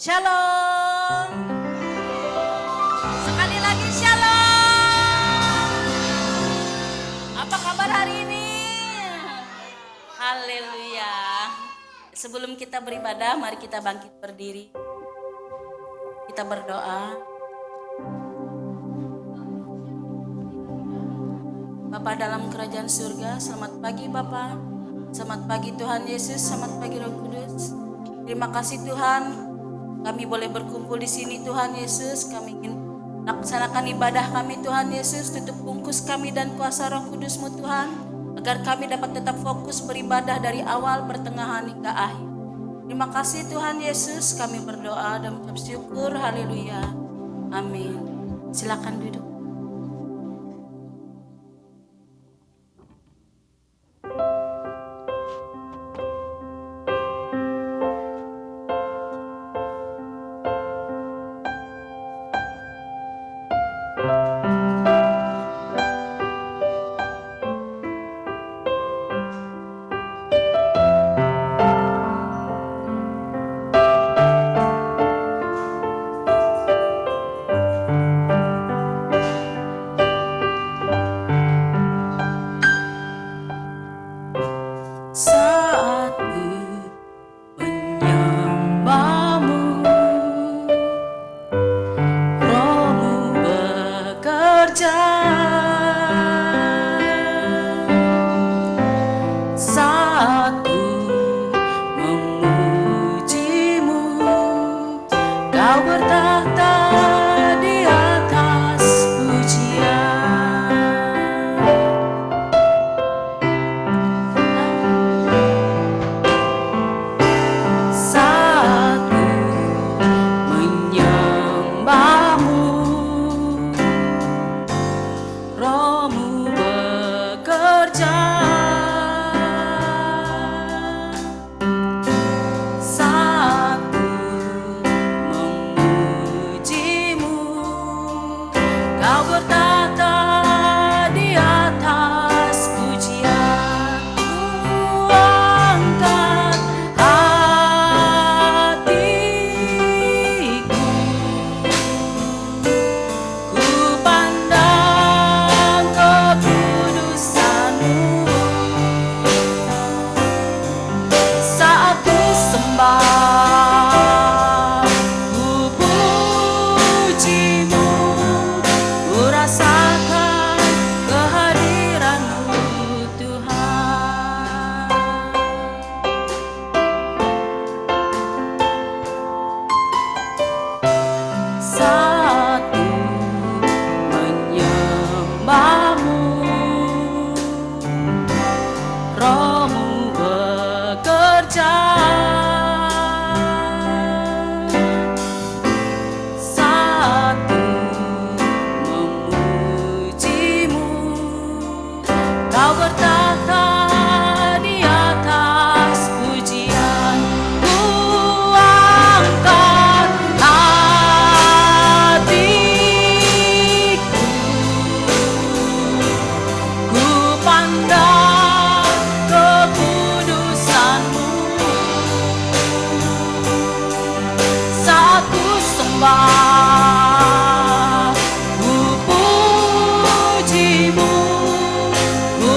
Shalom. Sekali lagi shalom. Apa kabar hari ini? Haleluya. Sebelum kita beribadah, mari kita bangkit berdiri. Kita berdoa. Bapa dalam kerajaan surga, selamat pagi Bapa. Selamat pagi Tuhan Yesus, selamat pagi Roh Kudus. Terima kasih Tuhan. Kami boleh berkumpul di sini Tuhan Yesus. Kami ingin laksanakan ibadah kami Tuhan Yesus. Tutup bungkus kami dan kuasa Roh Kudus-Mu Tuhan, agar kami dapat tetap fokus beribadah dari awal, pertengahan hingga akhir. Terima kasih Tuhan Yesus. Kami berdoa dan mengucap syukur. Haleluya. Amin. Silakan duduk.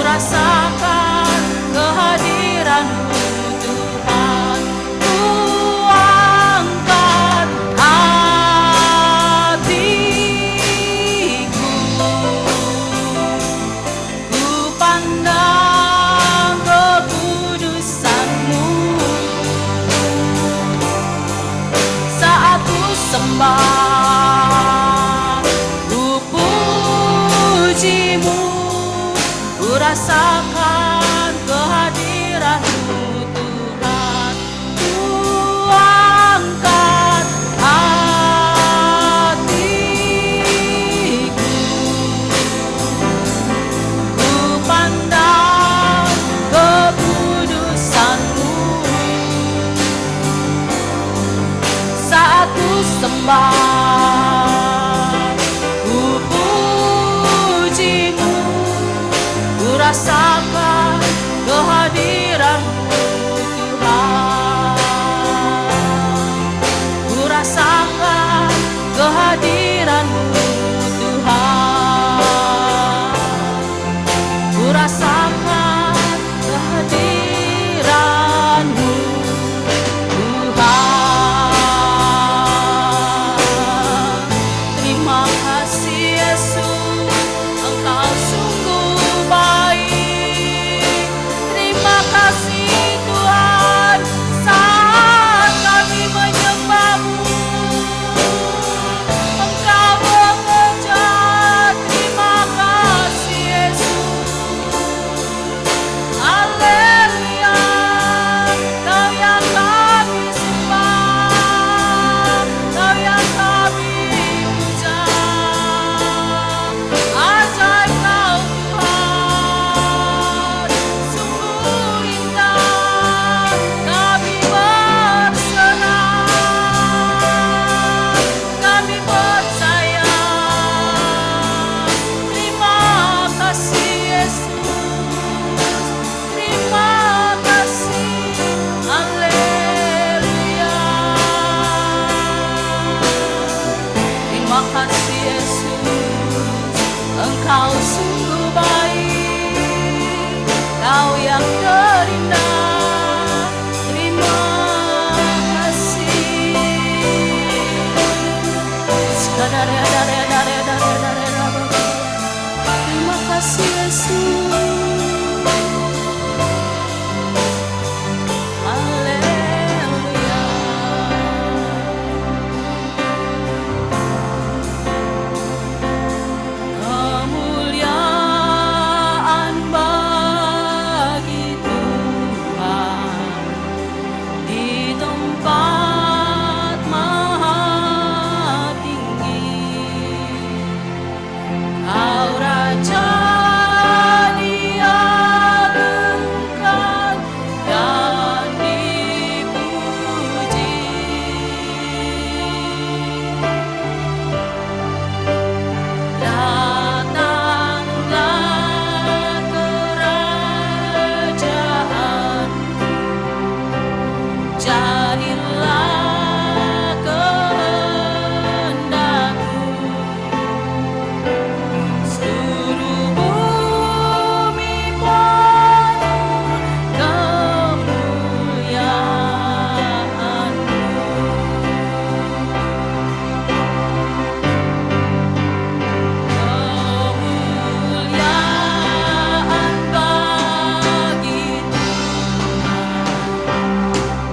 Rasakan kehadiran-Mu Tuhan, ku angkat hatiku, ku pandang kekudusan-Mu, saat ku sembah, ku puji-Mu, ku rasakan jadilah kehendakmu, seluruh bumi penuh kemuliaan-Mu. Kemuliaan bagi Tuhan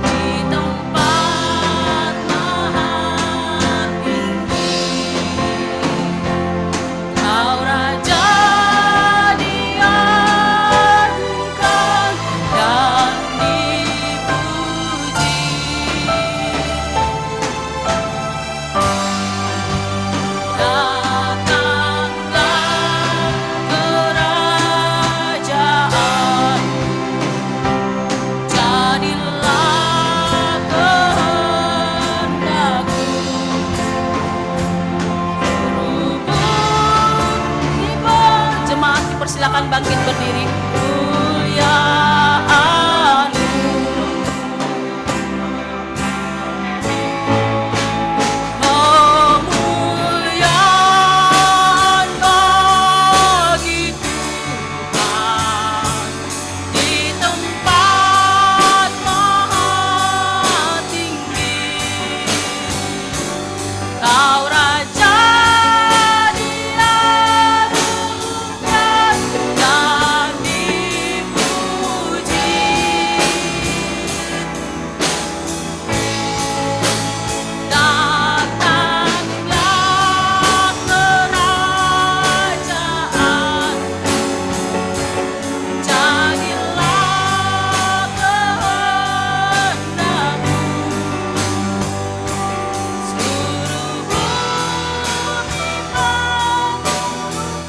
di tempat maha tinggi. Kau Raja diagungkan dan dipuji. Datanglah kerajaan, jadilah kehendakmu, jemaat dipersilakan bangkit berdiri. Kemuliaan-Mu, kemuliaan bagi Tuhan di tempat maha tinggi. Kau Raja diagungkan dan dipuji. Datanglah kerajaan, jadilah kehendakmu, seluruh bumi penuh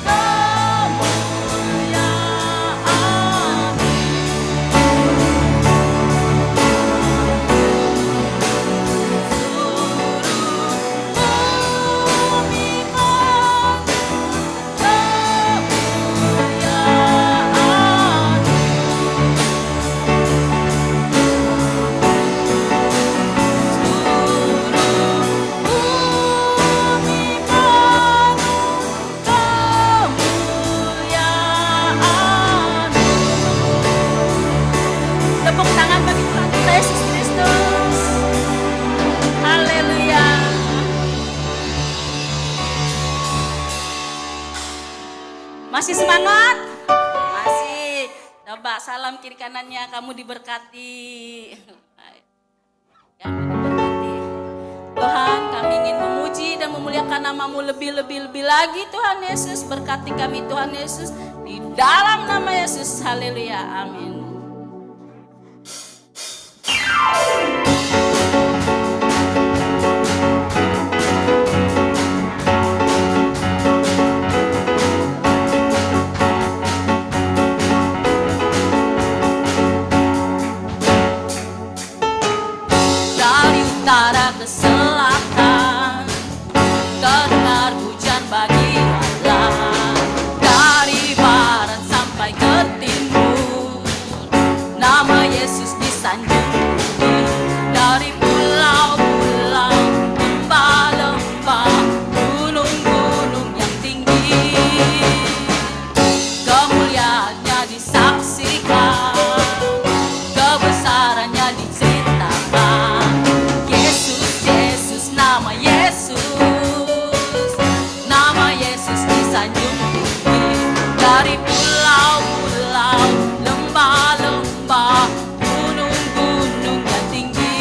kemuliaan-Mu. Tepuk tangan bagi Tuhan kita Yesus Kristus. Haleluya. Masih semangat? Masih. Coba salam kiri kanannya, kamu diberkati. Kamu diberkati. Tuhan, kami ingin memuji dan memuliakan nama-Mu lebih lagi Tuhan Yesus. Berkati kami Tuhan Yesus di dalam nama Yesus. Haleluya. Amin. Dari utara ke selatan, terdengar pujian bagi Allah. Dari barat sampai ke timur, nama Yesus disanjung tinggi. Dari pulau-pulau, lembah-lembah, gunung-gunung yang tinggi, kemuliaannya disaksikan, kebesarannya diceritakan. Yesus, Yesus, nama Yesus, nama Yesus disanjung tinggi. Dari pulau-pulau, lembah-lembah, gunung-gunung yang tinggi,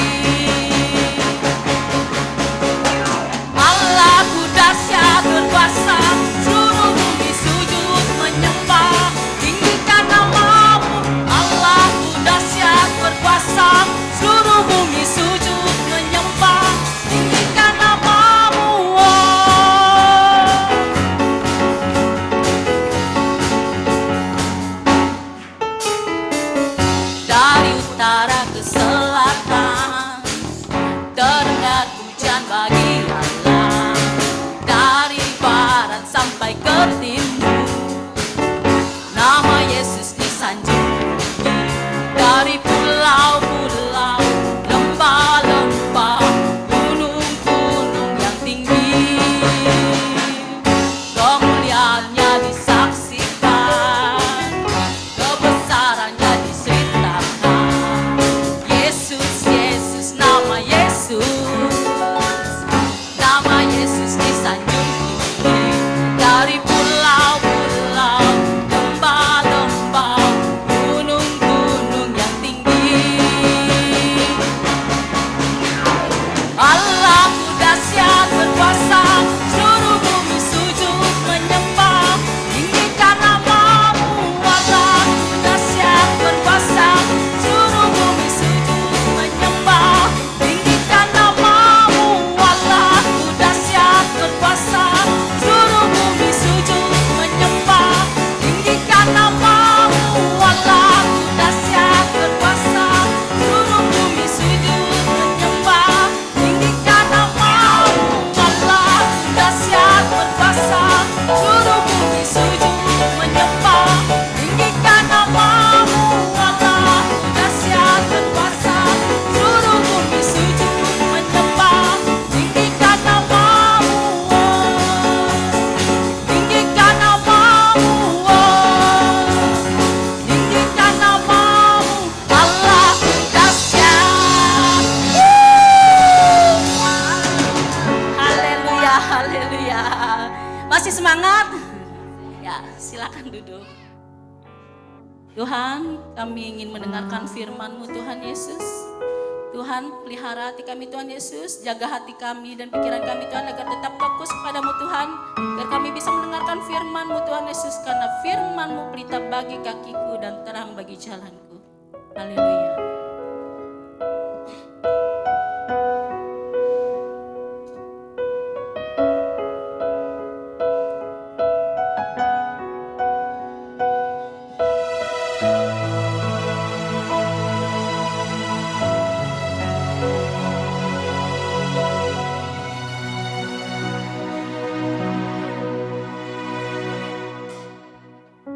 silakan duduk. Tuhan, kami ingin mendengarkan firman-Mu Tuhan Yesus. Tuhan, pelihara hati kami Tuhan Yesus, jaga hati kami dan pikiran kami Tuhan agar tetap fokus kepadamu Tuhan, agar kami bisa mendengarkan firman-Mu Tuhan Yesus, karena firman-Mu pelita bagi kakiku dan terang bagi jalanku. Haleluya.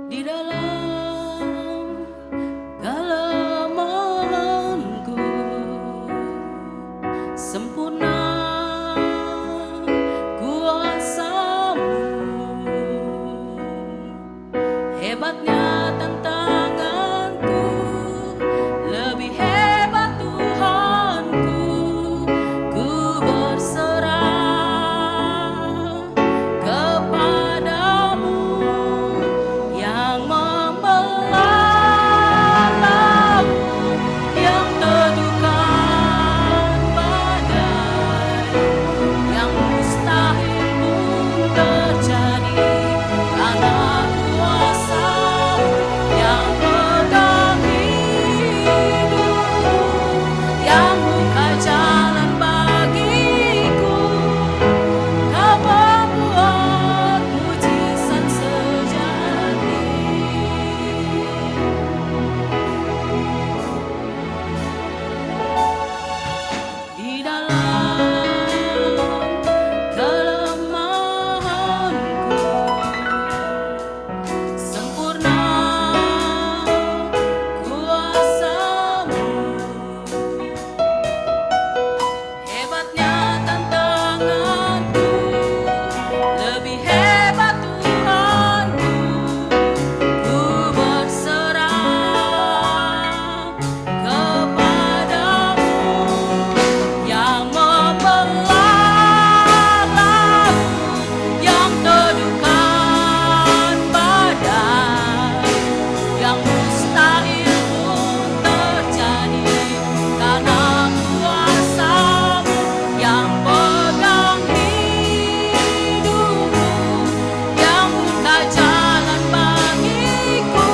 Di dalam kelemahanku sempurna kuasa-Mu, hebatnya tantanganku, lebih hebat Tuhanku, ku berserah kepadamu yang membelah laut, yang teduhkan badai, yang mustahil pun terjadi karena kuasa yang pegang hidupku, yang buka jalan bagiku. Kau membuat mujizat sejati. Di dalam kelemahanku sempurna kuasa-Mu, hebatnya tantanganku, lebih hebat Tuhanku, ku berserah kepadamu yang membelah laut, yang teduhkan badai, yang mustahil pun terjadi karena kuasa-Mu, yang pegang hidupku, yang buka jalan bagiku.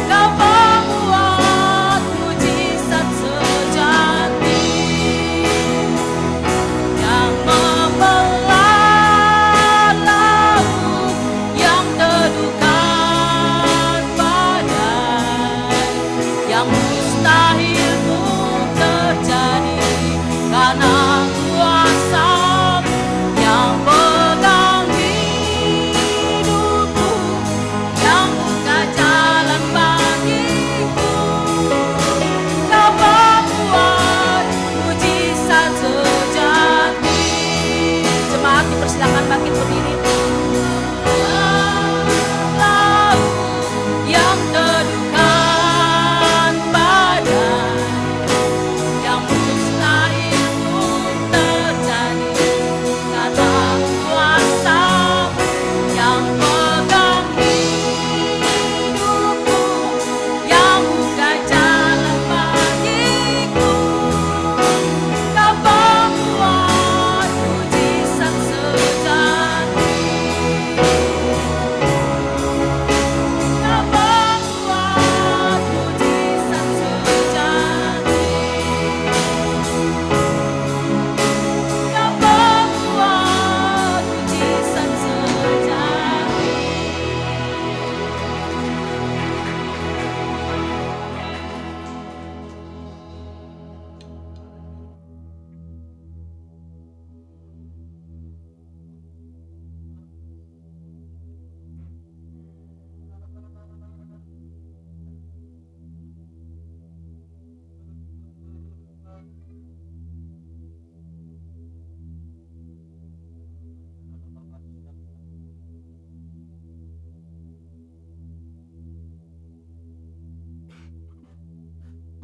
Kau membuat mujizat sejati, yang membelah laut, yang teduhkan badai, yang mustahil pun terjadi karena kuasa-Mu, yang pegang hidupku, yang buka jalan bagiku. Kau membuat mujizat sejati. Jemaat dipersilakan bangkit berdiri. Laut yang teduhkan badai, yang mustahil pun terjadi karena kuasa-Mu, yang pegang hidupku, yang buka jalan bagiku. Kau membuat mujizat sejati. Kau membuat mujizat sejati. Kau membuat mujizat sejati.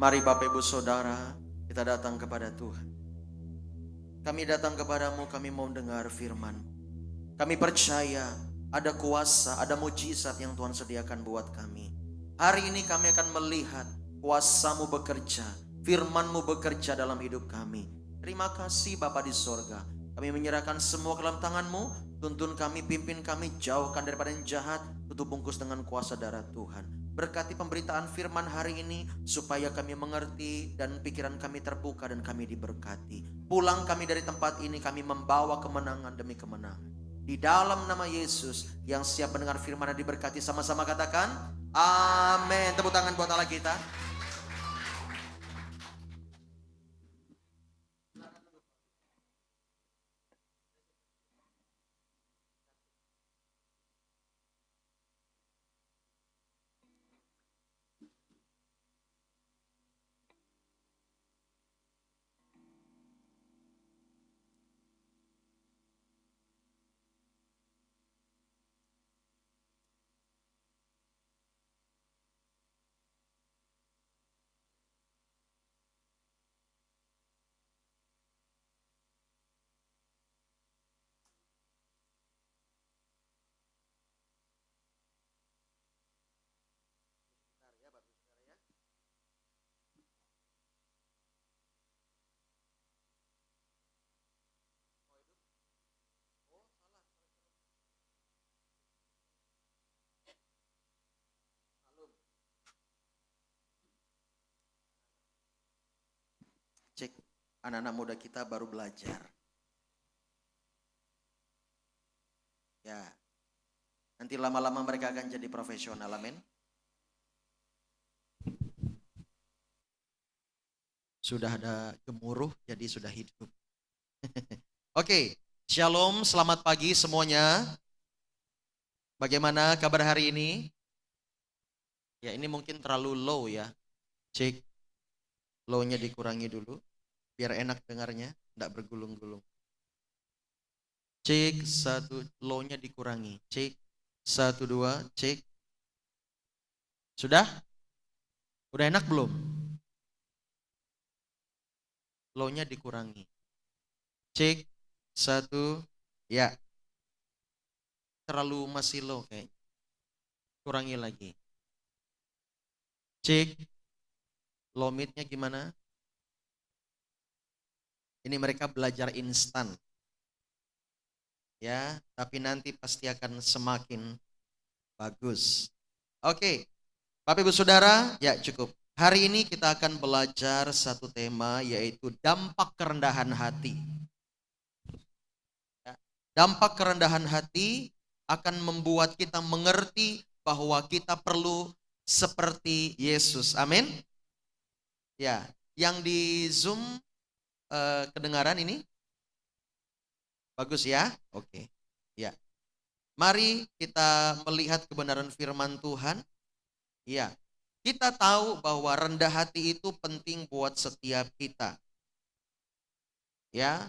Mari Bapak Ibu Saudara, kita datang kepada Tuhan. Kami datang kepadamu, kami mau dengar firman. Kami percaya ada kuasa, ada mujizat yang Tuhan sediakan buat kami. Hari ini kami akan melihat kuasa-Mu bekerja, firman-Mu bekerja dalam hidup kami. Terima kasih Bapa di sorga. Kami menyerahkan semua ke dalam tangan-Mu. Tuntun kami, pimpin kami, jauhkan daripada yang jahat, tutup bungkus dengan kuasa darah Tuhan. Berkati pemberitaan firman hari ini, supaya kami mengerti dan pikiran kami terbuka dan kami diberkati. Pulang kami dari tempat ini, kami membawa kemenangan demi kemenangan. Di dalam nama Yesus, yang siap mendengar firman dan diberkati, sama-sama katakan, amin. Tepuk tangan buat Allah kita. Cek, anak-anak muda kita baru belajar. Ya, nanti lama-lama mereka akan jadi profesional, amin. Sudah ada gemuruh, jadi sudah hidup. Oke, shalom, selamat pagi semuanya. Bagaimana kabar hari ini? Ya, ini mungkin terlalu low ya. Cek, low-nya dikurangi dulu, biar enak dengarnya, tidak bergulung-gulung. Cek, 1, low-nya dikurangi. Cek, 1, 2, cek. Sudah? Udah enak belum? Low-nya dikurangi. Cek, 1, ya. Terlalu masih low kayaknya. Kurangi lagi. Cek, low mid-nya gimana? Ini mereka belajar instan. Ya, tapi nanti pasti akan semakin bagus. Oke, Bapak Ibu Saudara, ya cukup. Hari ini kita akan belajar satu tema, yaitu dampak kerendahan hati. Ya, dampak kerendahan hati akan membuat kita mengerti bahwa kita perlu seperti Yesus. Amin. Ya, yang di Zoom kedengaran ini? Bagus ya? Oke. Ya. Mari kita melihat kebenaran firman Tuhan. Ya. Kita tahu bahwa rendah hati itu penting buat setiap kita. Ya.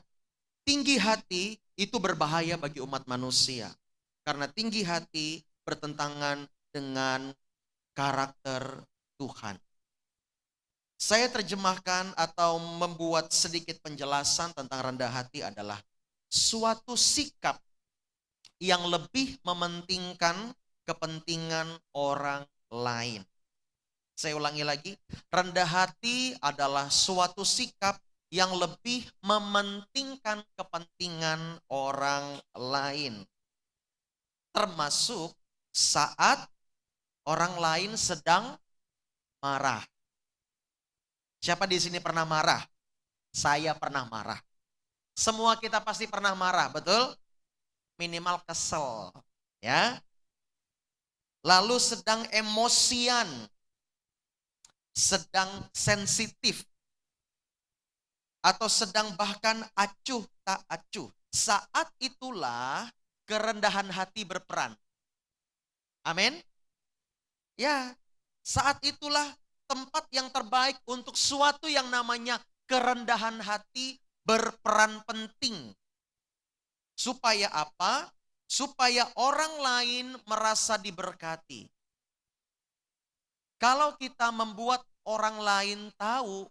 Tinggi hati itu berbahaya bagi umat manusia. Karena tinggi hati bertentangan dengan karakter Tuhan. Saya terjemahkan atau membuat sedikit penjelasan tentang rendah hati adalah suatu sikap yang lebih mementingkan kepentingan orang lain. Saya ulangi lagi, rendah hati adalah suatu sikap yang lebih mementingkan kepentingan orang lain. Termasuk saat orang lain sedang marah. Siapa di sini pernah marah? Saya pernah marah. Semua kita pasti pernah marah, betul? Minimal kesel, ya. Lalu sedang emosian, sedang sensitif, atau sedang bahkan acuh tak acuh. Saat itulah kerendahan hati berperan. Amin. Ya, saat itulah tempat yang terbaik untuk suatu yang namanya kerendahan hati berperan penting. Supaya apa? Supaya orang lain merasa diberkati. Kalau kita membuat orang lain tahu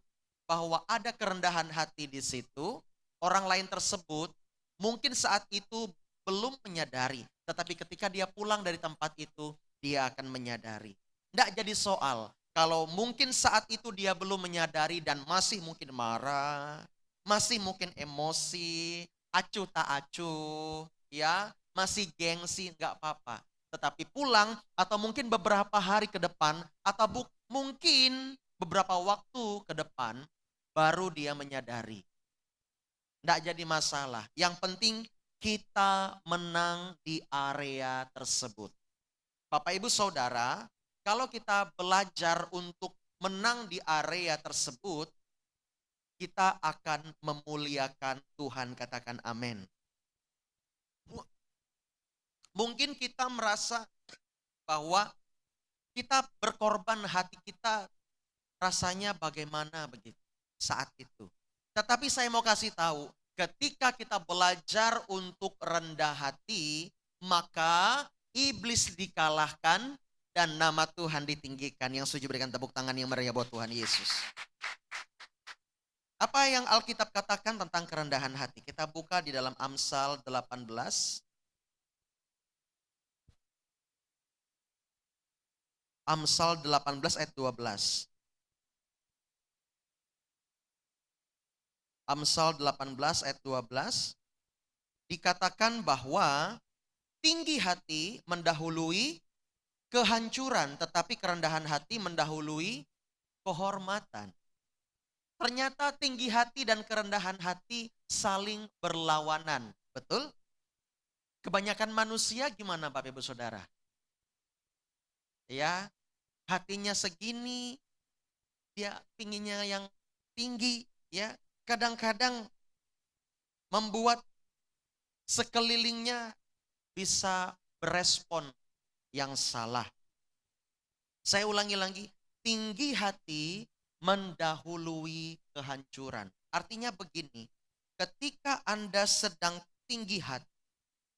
bahwa ada kerendahan hati di situ, orang lain tersebut mungkin saat itu belum menyadari, Tetapi ketika dia pulang dari tempat itu, dia akan menyadari. Tidak jadi soal. Kalau mungkin saat itu dia belum menyadari dan masih mungkin marah, masih mungkin emosi, acuh tak acuh, ya, masih gengsi, nggak apa-apa. Tetapi pulang atau mungkin beberapa hari ke depan atau mungkin beberapa waktu ke depan baru dia menyadari. Tidak jadi masalah. Yang penting kita menang di area tersebut. Bapak Ibu Saudara, kalau kita belajar untuk menang di area tersebut, kita akan memuliakan Tuhan, katakan amin. Mungkin kita merasa bahwa kita berkorban, hati kita rasanya bagaimana begitu saat itu. Tetapi saya mau kasih tahu, ketika kita belajar untuk rendah hati, maka iblis dikalahkan dan nama Tuhan ditinggikan. Yang setuju berikan tepuk tangan yang meriah buat Tuhan Yesus. Apa yang Alkitab katakan tentang kerendahan hati? Kita buka di dalam Amsal 18. Amsal 18 ayat 12. Amsal 18 ayat 12. Dikatakan bahwa tinggi hati mendahului kehancuran, tetapi kerendahan hati mendahului kehormatan. Ternyata tinggi hati dan kerendahan hati saling berlawanan. Betul? Kebanyakan manusia gimana Bapak Ibu Saudara? Ya, hatinya segini, dia pinginnya yang tinggi, ya. Kadang-kadang membuat sekelilingnya bisa berespon yang salah. Saya ulangi lagi, tinggi hati mendahului kehancuran. Artinya begini, ketika Anda sedang tinggi hati,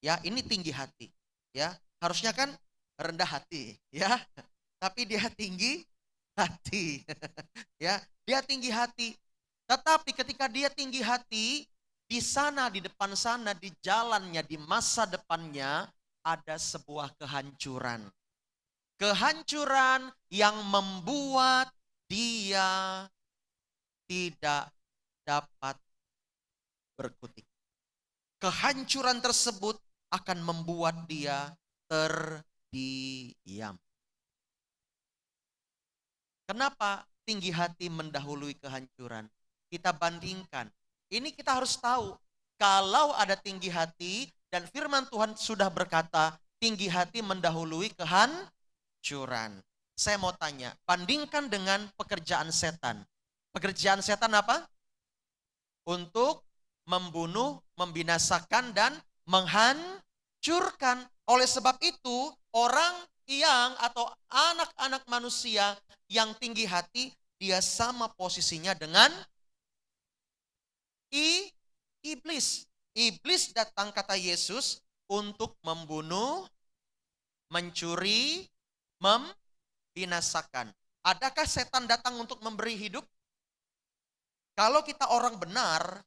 ya ini tinggi hati, ya harusnya kan rendah hati, ya, tapi dia tinggi hati, ya dia tinggi hati. Tetapi ketika dia tinggi hati, di sana, di depan sana, di jalannya, di masa depannya ada sebuah kehancuran. Kehancuran yang membuat dia tidak dapat berkutik. Kehancuran tersebut akan membuat dia terdiam. Kenapa tinggi hati mendahului kehancuran? Kita bandingkan. Ini kita harus tahu, kalau ada tinggi hati dan firman Tuhan sudah berkata, tinggi hati mendahului kehancuran. Saya mau tanya, bandingkan dengan pekerjaan setan. Pekerjaan setan apa? Untuk membunuh, membinasakan, dan menghancurkan. Oleh sebab itu, orang yang atau anak-anak manusia yang tinggi hati, dia sama posisinya dengan iblis. Iblis datang, kata Yesus, untuk membunuh, mencuri, membinasakan. Adakah setan datang untuk memberi hidup? Kalau kita orang benar,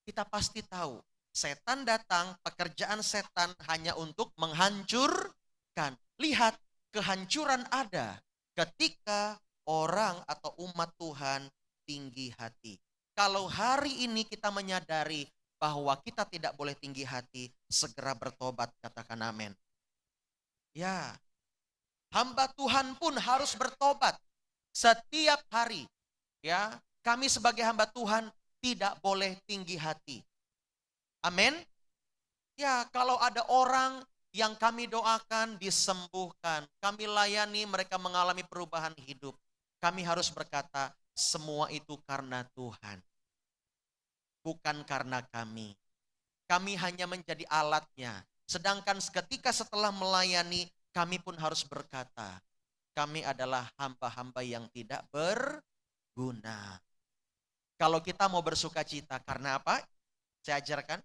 kita pasti tahu. Setan datang, pekerjaan setan hanya untuk menghancurkan. Lihat, kehancuran ada ketika orang atau umat Tuhan tinggi hati. Kalau hari ini kita menyadari bahwa kita tidak boleh tinggi hati, segera bertobat, katakan amin. Ya, hamba Tuhan pun harus bertobat setiap hari. Ya, kami sebagai hamba Tuhan tidak boleh tinggi hati. Amin. Ya, kalau ada orang yang kami doakan disembuhkan, kami layani mereka mengalami perubahan hidup, kami harus berkata, semua itu karena Tuhan, bukan karena kami. Kami hanya menjadi alatnya. Sedangkan ketika setelah melayani, kami pun harus berkata, kami adalah hamba-hamba yang tidak berguna. Kalau kita mau bersuka cita, karena apa? Saya ajarkan.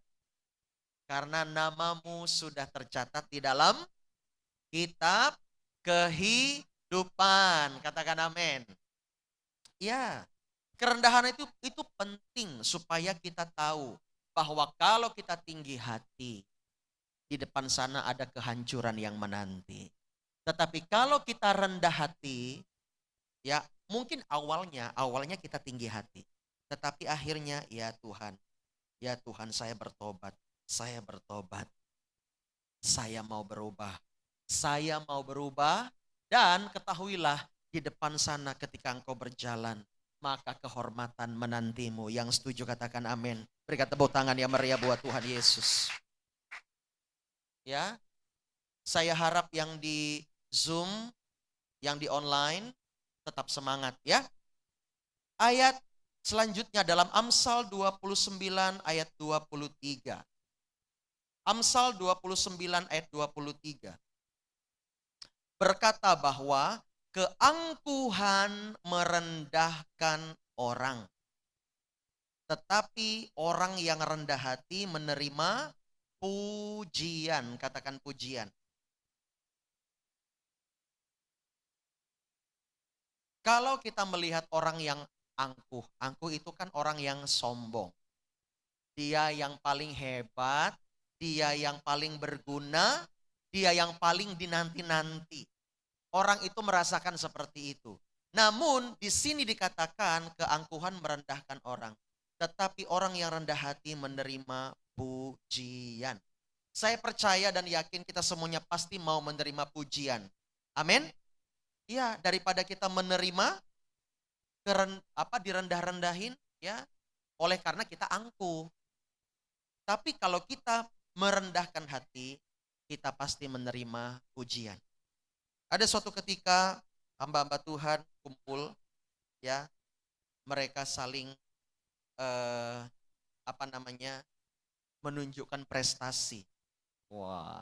Karena namamu sudah tercatat di dalam kitab kehidupan. Katakan amin. Ya, kerendahan itu penting supaya kita tahu bahwa kalau kita tinggi hati, di depan sana ada kehancuran yang menanti. Tetapi kalau kita rendah hati, ya mungkin awalnya kita tinggi hati. Tetapi akhirnya ya Tuhan saya bertobat, saya mau berubah dan ketahuilah di depan sana ketika engkau berjalan, maka kehormatan menantimu. Yang setuju katakan amin. Berikan tepuk tangan yang meriah buat Tuhan Yesus. Ya, saya harap yang di Zoom, yang di online tetap semangat ya. Ayat selanjutnya dalam Amsal 29 ayat 23. Amsal 29 ayat 23. Berkata bahwa keangkuhan merendahkan orang, tetapi orang yang rendah hati menerima pujian. Katakan pujian. Kalau kita melihat orang yang angkuh itu kan orang yang sombong. Dia yang paling hebat, dia yang paling berguna, dia yang paling dinanti-nanti. Orang itu merasakan seperti itu. Namun di sini dikatakan keangkuhan merendahkan orang. Tetapi orang yang rendah hati menerima pujian. Saya percaya dan yakin kita semuanya pasti mau menerima pujian. Amin. Ya, daripada kita menerima direndah-rendahin ya, oleh karena kita angkuh. Tapi kalau kita merendahkan hati, kita pasti menerima pujian. Ada suatu ketika hamba-hamba Tuhan kumpul ya, mereka saling menunjukkan prestasi. Wah,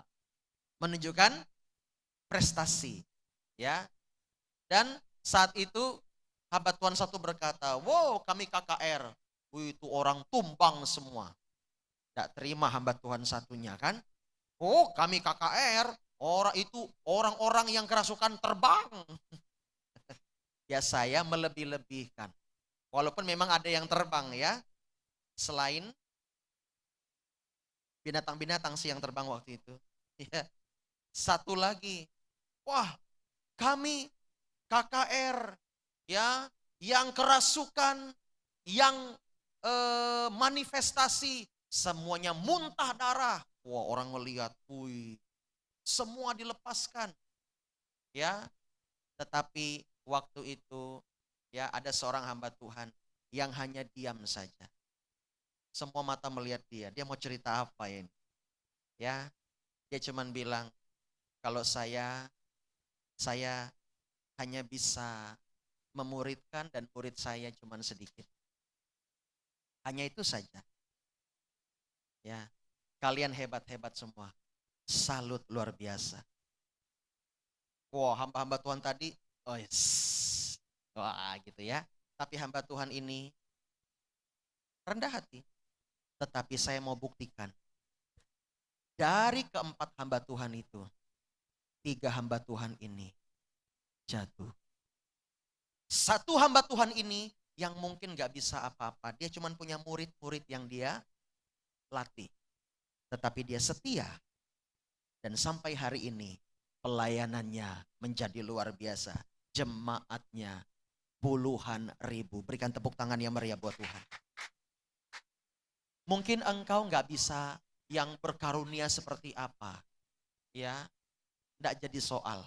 menunjukkan prestasi ya. Dan saat itu hamba Tuhan satu berkata, wow kami KKR, itu orang tumbang semua. Tidak terima hamba Tuhan satunya kan, oh kami KKR, orang-orang yang kerasukan terbang. Ya saya melebih-lebihkan, walaupun memang ada yang terbang ya, selain binatang-binatang sih yang terbang waktu itu. Ya. Satu lagi, wah kami KKR ya, yang kerasukan, yang manifestasi, semuanya muntah darah. Wah orang melihat, semua dilepaskan. Ya, tetapi waktu itu ya ada seorang hamba Tuhan yang hanya diam saja. Semua mata melihat dia mau cerita apa ini? Ya, dia cuman bilang, kalau saya hanya bisa memuridkan dan murid saya cuma sedikit. Hanya itu saja. Ya, kalian hebat-hebat semua. Salut luar biasa. Wah, hamba-hamba Tuhan tadi, wah gitu ya. Tapi hamba Tuhan ini rendah hati. Tetapi saya mau buktikan. Dari keempat hamba Tuhan itu, 3 hamba Tuhan ini jatuh. Satu hamba Tuhan ini yang mungkin gak bisa apa-apa. Dia cuma punya murid-murid yang dia latih. Tetapi dia setia. Dan sampai hari ini pelayanannya menjadi luar biasa. Jemaatnya puluhan ribu. Berikan tepuk tangan yang meriah buat Tuhan. Mungkin engkau gak bisa yang berkarunia seperti apa. Ya, gak jadi soal.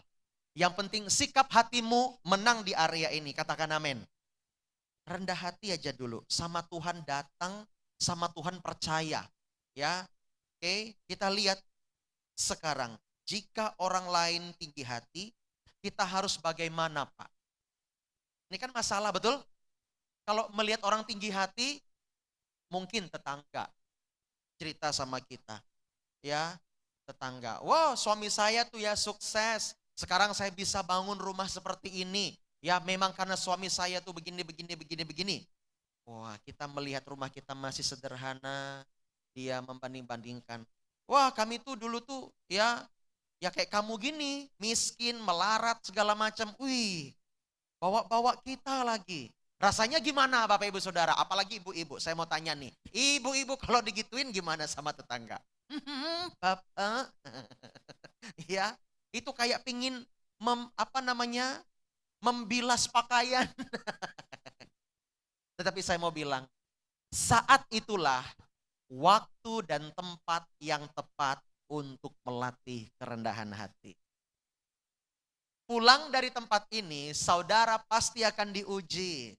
Yang penting sikap hatimu menang di area ini. Katakan amin. Rendah hati aja dulu. Sama Tuhan datang, sama Tuhan percaya. Ya, oke, kita lihat sekarang. Jika orang lain tinggi hati, kita harus bagaimana Pak? Ini kan masalah betul? Kalau melihat orang tinggi hati, mungkin tetangga cerita sama kita. Ya, tetangga. Wow, suami saya tuh ya sukses. Sekarang saya bisa bangun rumah seperti ini. Ya memang karena suami saya tuh begini. Wah, kita melihat rumah kita masih sederhana. Dia membanding-bandingkan. Wah, kami tuh dulu tuh ya kayak kamu gini. Miskin, melarat, segala macam. Wih, bawa kita lagi. Rasanya gimana Bapak Ibu Saudara? Apalagi ibu-ibu. Saya mau tanya nih. Ibu-ibu kalau digituin gimana sama tetangga? Bapak. Ya, itu kayak pingin membilas pakaian. Tetapi saya mau bilang, saat itulah waktu dan tempat yang tepat untuk melatih kerendahan hati. Pulang dari tempat ini, saudara pasti akan diuji.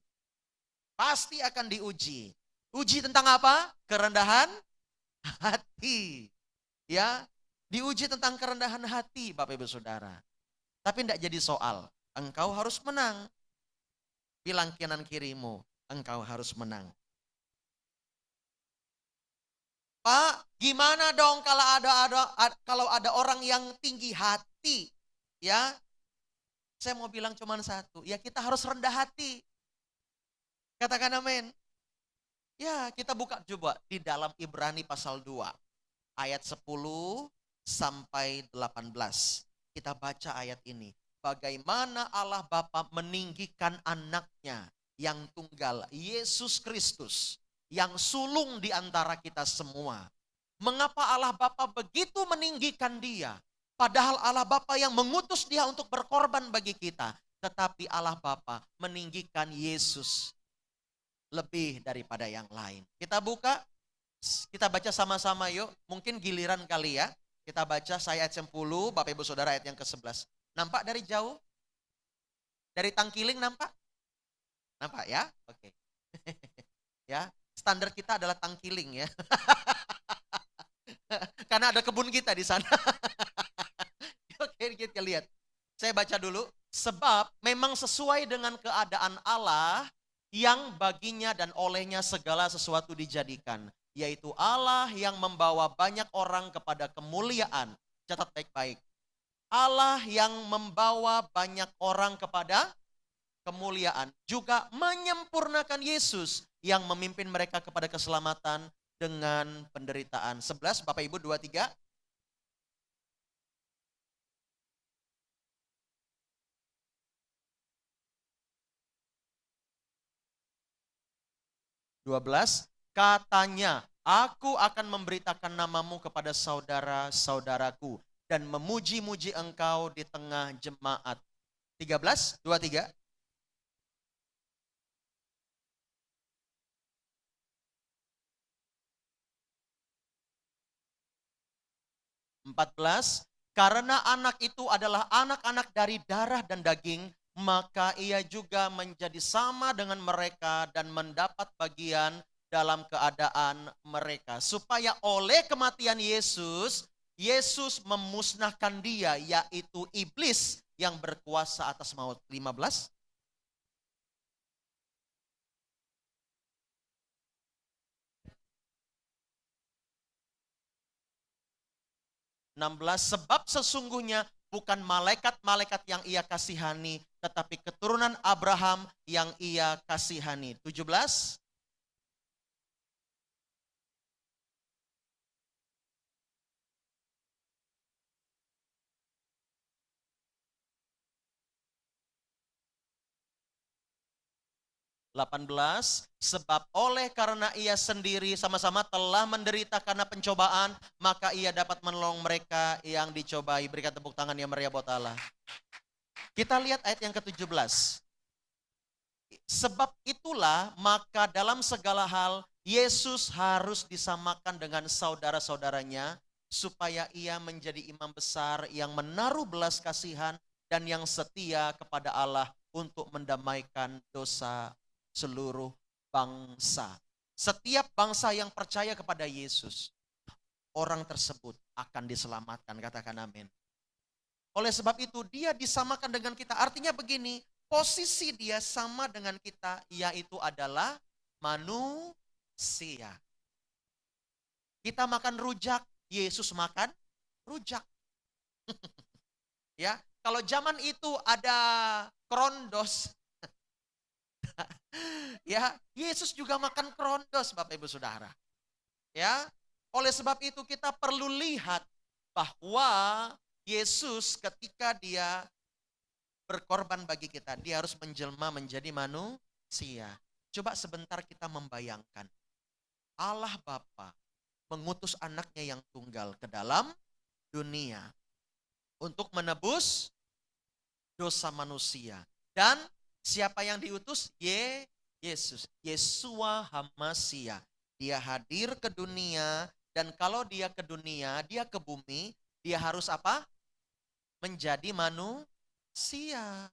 Pasti akan diuji. Uji tentang apa? Kerendahan hati. Ya, diuji tentang kerendahan hati, Bapak Ibu Saudara. Tapi tidak jadi soal. Engkau harus menang. Bilang kanan kirimu, engkau harus menang. Pak, gimana dong kalau ada orang yang tinggi hati? Ya, saya mau bilang cuma satu, ya kita harus rendah hati. Katakan amin. Ya, kita buka coba di dalam Ibrani pasal 2, ayat 10 sampai 18. Kita baca ayat ini. Bagaimana Allah Bapa meninggikan anaknya yang tunggal, Yesus Kristus, yang sulung di antara kita semua. Mengapa Allah Bapa begitu meninggikan dia? Padahal Allah Bapa yang mengutus dia untuk berkorban bagi kita. Tetapi Allah Bapa meninggikan Yesus lebih daripada yang lain. Kita buka, kita baca sama-sama yuk. Mungkin giliran kali ya. Kita baca saya ayat 10, Bapak Ibu Saudara ayat yang ke-11. Nampak dari jauh? Dari Tangkiling nampak? Nampak ya? Oke. Ya, standar kita adalah Tangkiling ya. Karena ada kebun kita di sana. Oke, kita lihat. Saya baca dulu. Sebab memang sesuai dengan keadaan Allah yang baginya dan olehnya segala sesuatu dijadikan. Yaitu Allah yang membawa banyak orang kepada kemuliaan. Catat baik-baik. Allah yang membawa banyak orang kepada kemuliaan. Juga menyempurnakan Yesus yang memimpin mereka kepada keselamatan dengan penderitaan. 11, Bapak Ibu 23. Katanya, aku akan memberitakan namamu kepada saudara-saudaraku dan memuji-muji engkau di tengah jemaat. 13, 23. 14, karena anak itu adalah anak-anak dari darah dan daging, maka ia juga menjadi sama dengan mereka dan mendapat bagian dalam keadaan mereka. Supaya oleh kematian Yesus, Yesus memusnahkan dia, yaitu iblis yang berkuasa atas maut. 15. 16, sebab sesungguhnya bukan malaikat-malaikat yang ia kasihani, tetapi keturunan Abraham yang ia kasihani. 17. Sebab oleh karena ia sendiri sama-sama telah menderita karena pencobaan, maka ia dapat menolong mereka yang dicobai. Berikan tepuk tangan yang meriah buat Allah. Kita lihat ayat yang ke-17. Sebab itulah maka dalam segala hal Yesus harus disamakan dengan saudara-saudaranya, supaya ia menjadi imam besar yang menaruh belas kasihan dan yang setia kepada Allah untuk mendamaikan dosa seluruh bangsa. Setiap bangsa yang percaya kepada Yesus, orang tersebut akan diselamatkan. Katakan amin. Oleh sebab itu dia disamakan dengan kita. Artinya begini, posisi dia sama dengan kita, yaitu adalah manusia. Kita makan rujak, Yesus makan rujak. Ya, kalau zaman itu ada krondos, ya, Yesus juga makan krondos, Bapak Ibu Saudara. Ya, oleh sebab itu kita perlu lihat bahwa Yesus ketika dia berkorban bagi kita, dia harus menjelma menjadi manusia. Coba sebentar kita membayangkan. Allah Bapa mengutus anaknya yang tunggal ke dalam dunia untuk menebus dosa manusia. Dan siapa yang diutus? Yesus. Yesua Hamasia. Dia hadir ke dunia, dan kalau dia ke dunia, dia ke bumi, dia harus apa? Menjadi manusia.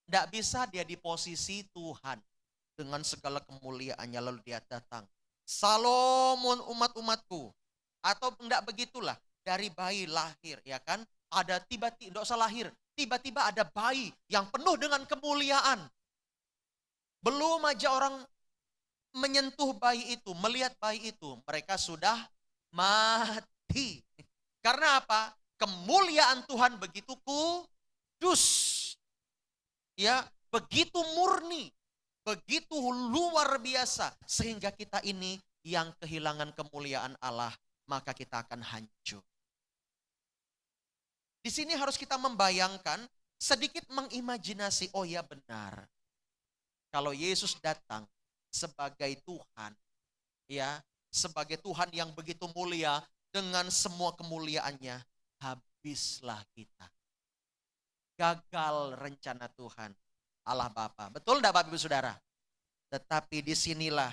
Tidak bisa dia di posisi Tuhan dengan segala kemuliaannya lalu dia datang. Salomon umat-umatku. Atau enggak begitulah, dari bayi lahir, ya kan? Ada tiba-tiba, enggak usah lahir, tiba-tiba ada bayi yang penuh dengan kemuliaan. Belum aja orang menyentuh bayi itu, melihat bayi itu, mereka sudah mati. Karena apa? Kemuliaan Tuhan begitu kudus. Ya, begitu murni, begitu luar biasa, sehingga kita ini yang kehilangan kemuliaan Allah, maka kita akan hancur. Di sini harus kita membayangkan, sedikit mengimajinasi, oh ya benar. Kalau Yesus datang sebagai Tuhan, ya, sebagai Tuhan yang begitu mulia dengan semua kemuliaannya, habislah kita. Gagal rencana Tuhan, Allah Bapa. Betul enggak Bapak Ibu Saudara? Tetapi disinilah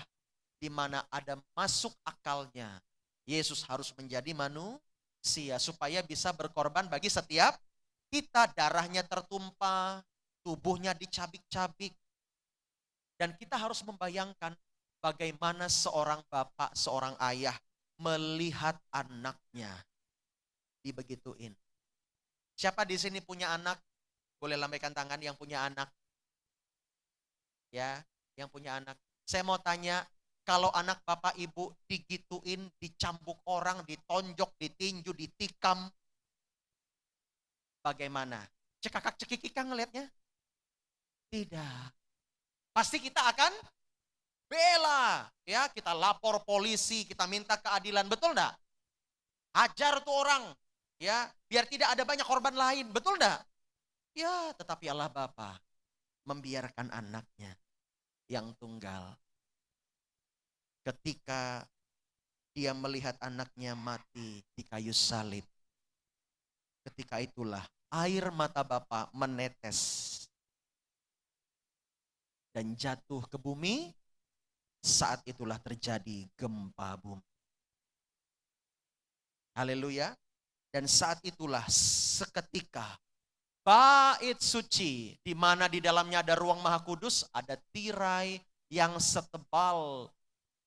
di mana ada masuk akalnya. Yesus harus menjadi manusia supaya bisa berkorban bagi setiap kita. Darahnya tertumpah, tubuhnya dicabik-cabik. Dan kita harus membayangkan bagaimana seorang bapak, seorang ayah melihat anaknya dibegituin. Siapa di sini punya anak? Boleh lambaikan tangan yang punya anak. Ya, yang punya anak. Saya mau tanya, kalau anak bapak ibu digituin, dicambuk orang, ditonjok, ditinju, ditikam, bagaimana? Cekakak cekikikang ngelihatnya? Tidak. Pasti kita akan bela, ya, kita lapor polisi, kita minta keadilan, betul enggak? Hajar tuh orang, ya, biar tidak ada banyak korban lain, betul enggak? Ya, tetapi Allah Bapa membiarkan anaknya yang tunggal. Ketika dia melihat anaknya mati di kayu salib, ketika itulah air mata Bapa menetes dan jatuh ke bumi. Saat itulah terjadi gempa bumi. Haleluya. Dan saat itulah seketika bait suci, di mana di dalamnya ada ruang maha kudus, ada tirai yang setebal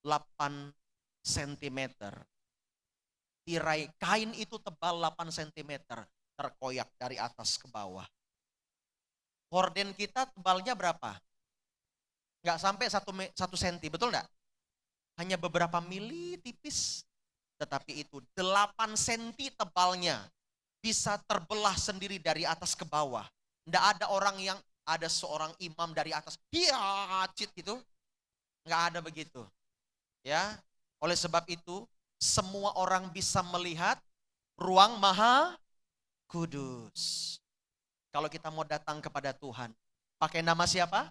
8 cm. Tirai kain itu tebal 8 cm, terkoyak dari atas ke bawah. Horden kita tebalnya berapa? Nggak sampai 1 senti, betul nggak? Hanya beberapa mili tipis. Tetapi itu 8 senti tebalnya. Bisa terbelah sendiri dari atas ke bawah. Nggak ada orang yang, ada seorang imam dari atas, cit gitu. Nggak ada begitu. Ya, oleh sebab itu, semua orang bisa melihat ruang maha kudus. Kalau kita mau datang kepada Tuhan, pakai nama siapa?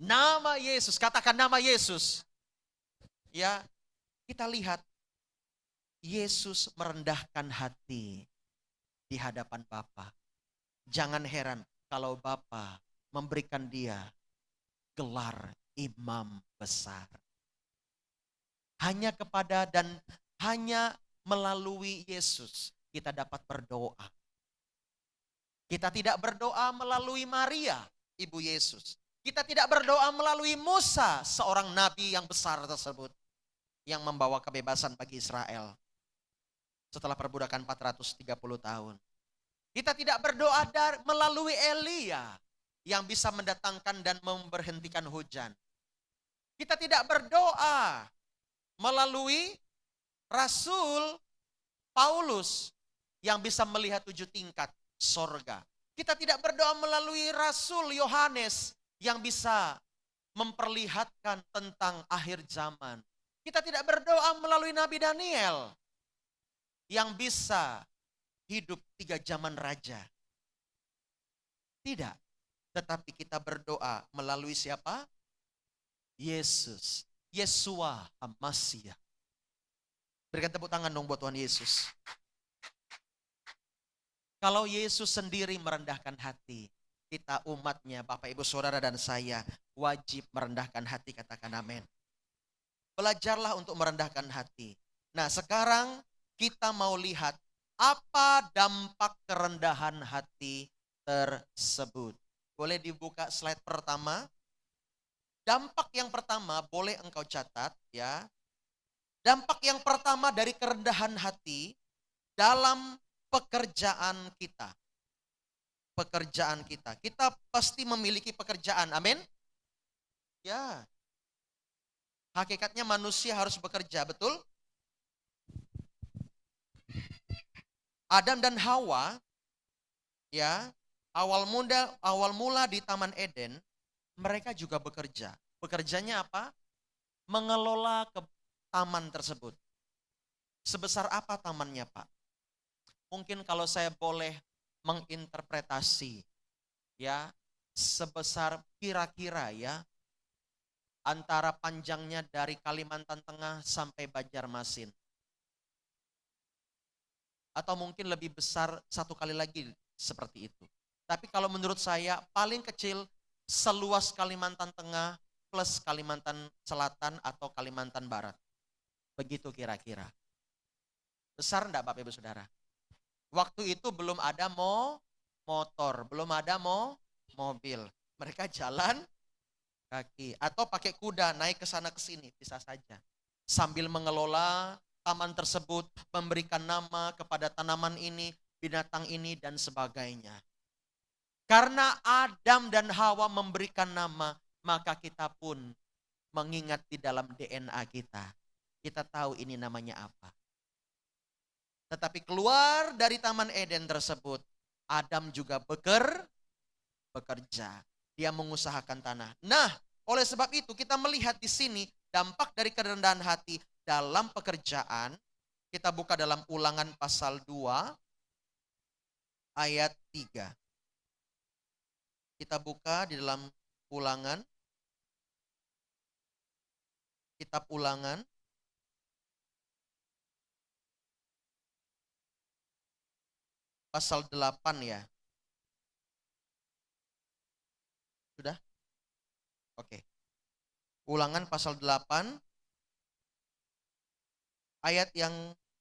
Nama Yesus, katakan nama Yesus. Ya, kita lihat Yesus merendahkan hati di hadapan Bapa. Jangan heran kalau Bapa memberikan dia gelar imam besar. Hanya kepada dan hanya melalui Yesus kita dapat berdoa. Kita tidak berdoa melalui Maria, Ibu Yesus. Kita tidak berdoa melalui Musa, seorang nabi yang besar tersebut, yang membawa kebebasan bagi Israel setelah perbudakan 430 tahun. Kita tidak berdoa melalui Elia, yang bisa mendatangkan dan memberhentikan hujan. Kita tidak berdoa melalui Rasul Paulus, yang bisa melihat 7 tingkat sorga. Kita tidak berdoa melalui Rasul Yohanes, yang bisa memperlihatkan tentang akhir zaman. Kita tidak berdoa melalui Nabi Daniel, yang bisa hidup 3 zaman raja. Tidak. Tetapi kita berdoa melalui siapa? Yesus. Yesua Hamasia. Berikan tepuk tangan dong buat Tuhan Yesus. Kalau Yesus sendiri merendahkan hati, kita umatnya, Bapak Ibu Saudara dan saya, wajib merendahkan hati, katakan amin. Belajarlah untuk merendahkan hati. Nah, sekarang kita mau lihat apa dampak kerendahan hati tersebut. Boleh dibuka slide pertama. Dampak yang pertama boleh engkau catat ya. Dampak yang pertama dari kerendahan hati dalam pekerjaan kita. Pekerjaan kita. Kita pasti memiliki pekerjaan. Amin. Ya. Hakikatnya manusia harus bekerja, betul? Adam dan Hawa, ya, awal mula di Taman Eden, mereka juga bekerja. Bekerjanya apa? Mengelola taman tersebut. Sebesar apa tamannya, Pak? Mungkin kalau saya boleh menginterpretasi, ya, sebesar kira-kira ya, antara panjangnya dari Kalimantan Tengah sampai Banjarmasin. Atau mungkin lebih besar satu kali lagi seperti itu. Tapi kalau menurut saya paling kecil seluas Kalimantan Tengah plus Kalimantan Selatan atau Kalimantan Barat. Begitu kira-kira. Besar enggak Bapak Ibu Saudara? Waktu itu belum ada motor, belum ada mobil. Mereka jalan kaki atau pakai kuda naik ke sana ke sini, bisa saja. Sambil mengelola taman tersebut, memberikan nama kepada tanaman ini, binatang ini dan sebagainya. Karena Adam dan Hawa memberikan nama, maka kita pun mengingat di dalam DNA kita. Kita tahu ini namanya apa. Tetapi keluar dari Taman Eden tersebut, Adam juga bekerja. Dia mengusahakan tanah. Nah, oleh sebab itu kita melihat di sini dampak dari kerendahan hati dalam pekerjaan. Kita buka dalam Ulangan pasal 2 ayat 3. Kita buka di dalam Ulangan. Kitab Ulangan. Pasal 8 ya. Sudah? Oke. Ulangan pasal 8 ayat yang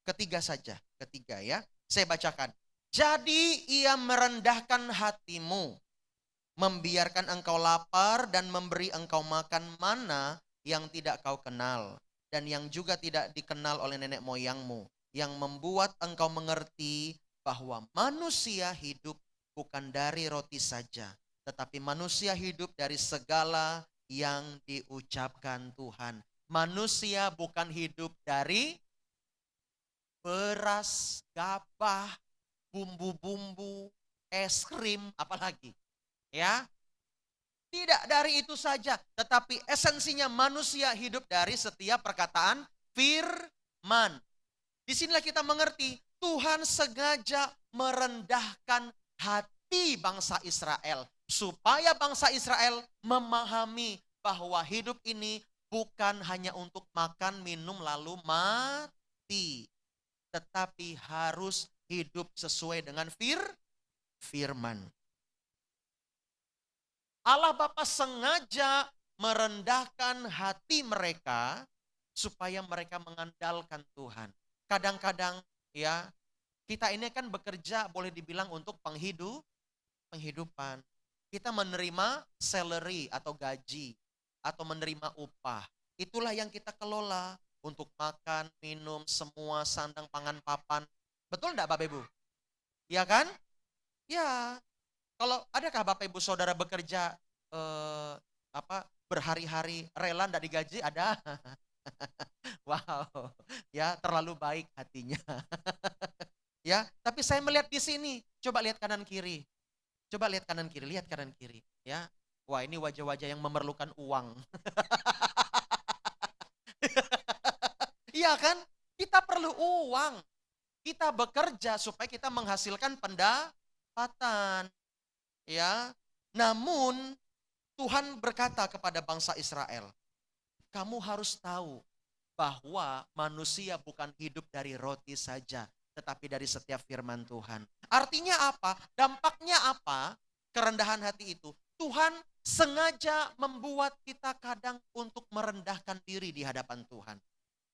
ketiga saja. Ketiga ya. Saya bacakan. Jadi ia merendahkan hatimu, membiarkan engkau lapar dan memberi engkau makan mana yang tidak kau kenal. Dan yang juga tidak dikenal oleh nenek moyangmu. Yang membuat engkau mengerti bahwa manusia hidup bukan dari roti saja. Tetapi manusia hidup dari segala yang diucapkan Tuhan. Manusia bukan hidup dari beras, gabah, bumbu-bumbu, es krim, apalagi. Ya, tidak dari itu saja, tetapi esensinya manusia hidup dari setiap perkataan firman. Disinilah kita mengerti Tuhan sengaja merendahkan hati bangsa Israel. Supaya bangsa Israel memahami bahwa hidup ini bukan hanya untuk makan, minum, lalu mati. Tetapi harus hidup sesuai dengan firman. Allah Bapa sengaja merendahkan hati mereka supaya mereka mengandalkan Tuhan. Kadang-kadang ya, kita ini kan bekerja boleh dibilang untuk penghidupan. Kita menerima salary atau gaji atau menerima upah. Itulah yang kita kelola untuk makan, minum, semua sandang, pangan, papan. Betul enggak Bapak Ibu? Ya kan? Ya. Kalau adakah Bapak Ibu Saudara bekerja berhari-hari rela enggak digaji? Ada. Wow. Ya, terlalu baik hatinya. Ya, tapi saya melihat di sini. Coba lihat kanan kiri. Coba lihat kanan kiri, lihat kanan kiri. Ya, wah ini wajah-wajah yang memerlukan uang. Iya kan? Kita perlu uang. Kita bekerja supaya kita menghasilkan pendapatan. Ya. Namun Tuhan berkata kepada bangsa Israel, kamu harus tahu bahwa manusia bukan hidup dari roti saja, tetapi dari setiap firman Tuhan. Artinya apa? Dampaknya apa? Kerendahan hati itu. Tuhan sengaja membuat kita kadang untuk merendahkan diri di hadapan Tuhan.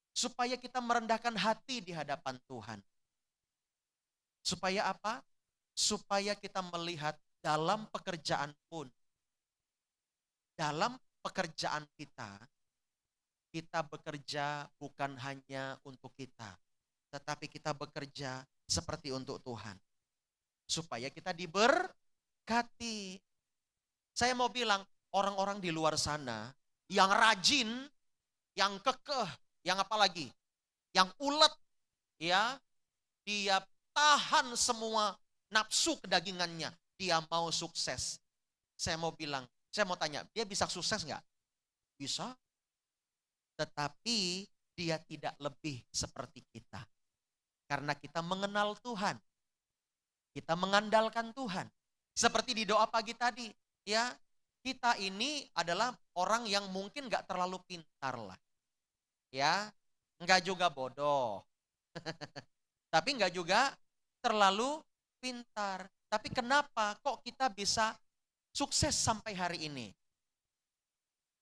Supaya kita merendahkan hati di hadapan Tuhan. Supaya apa? Supaya kita melihat dalam pekerjaan pun. Dalam pekerjaan kita bekerja bukan hanya untuk kita, tetapi kita bekerja seperti untuk Tuhan. Supaya kita diberkati. Saya mau bilang, orang-orang di luar sana yang rajin, yang kekeh, yang apalagi, yang ulet, ya, dia tahan semua nafsu kedagingannya, dia mau sukses. Saya mau bilang, saya mau tanya, dia bisa sukses nggak? Bisa. Tetapi dia tidak lebih seperti kita. Karena kita mengenal Tuhan. Kita mengandalkan Tuhan. Seperti di doa pagi tadi, ya, kita ini adalah orang yang mungkin nggak terlalu pintar lah. Ya, nggak juga bodoh. Tapi nggak juga terlalu pintar. Tapi kenapa kok kita bisa sukses sampai hari ini?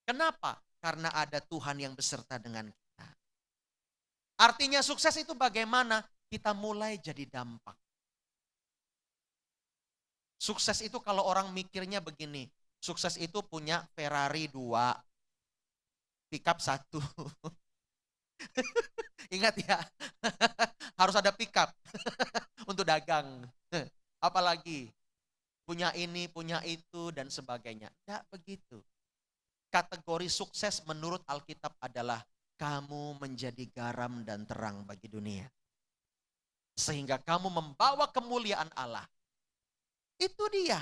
Kenapa? Karena ada Tuhan yang beserta dengan kita. Artinya sukses itu bagaimana? Kita mulai jadi dampak. Sukses itu kalau orang mikirnya begini, sukses itu punya Ferrari 2, pickup 1. Ingat ya, harus ada pickup untuk dagang. Apalagi punya ini, punya itu, dan sebagainya. Tidak begitu. Kategori sukses menurut Alkitab adalah kamu menjadi garam dan terang bagi dunia. Sehingga kamu membawa kemuliaan Allah. Itu dia.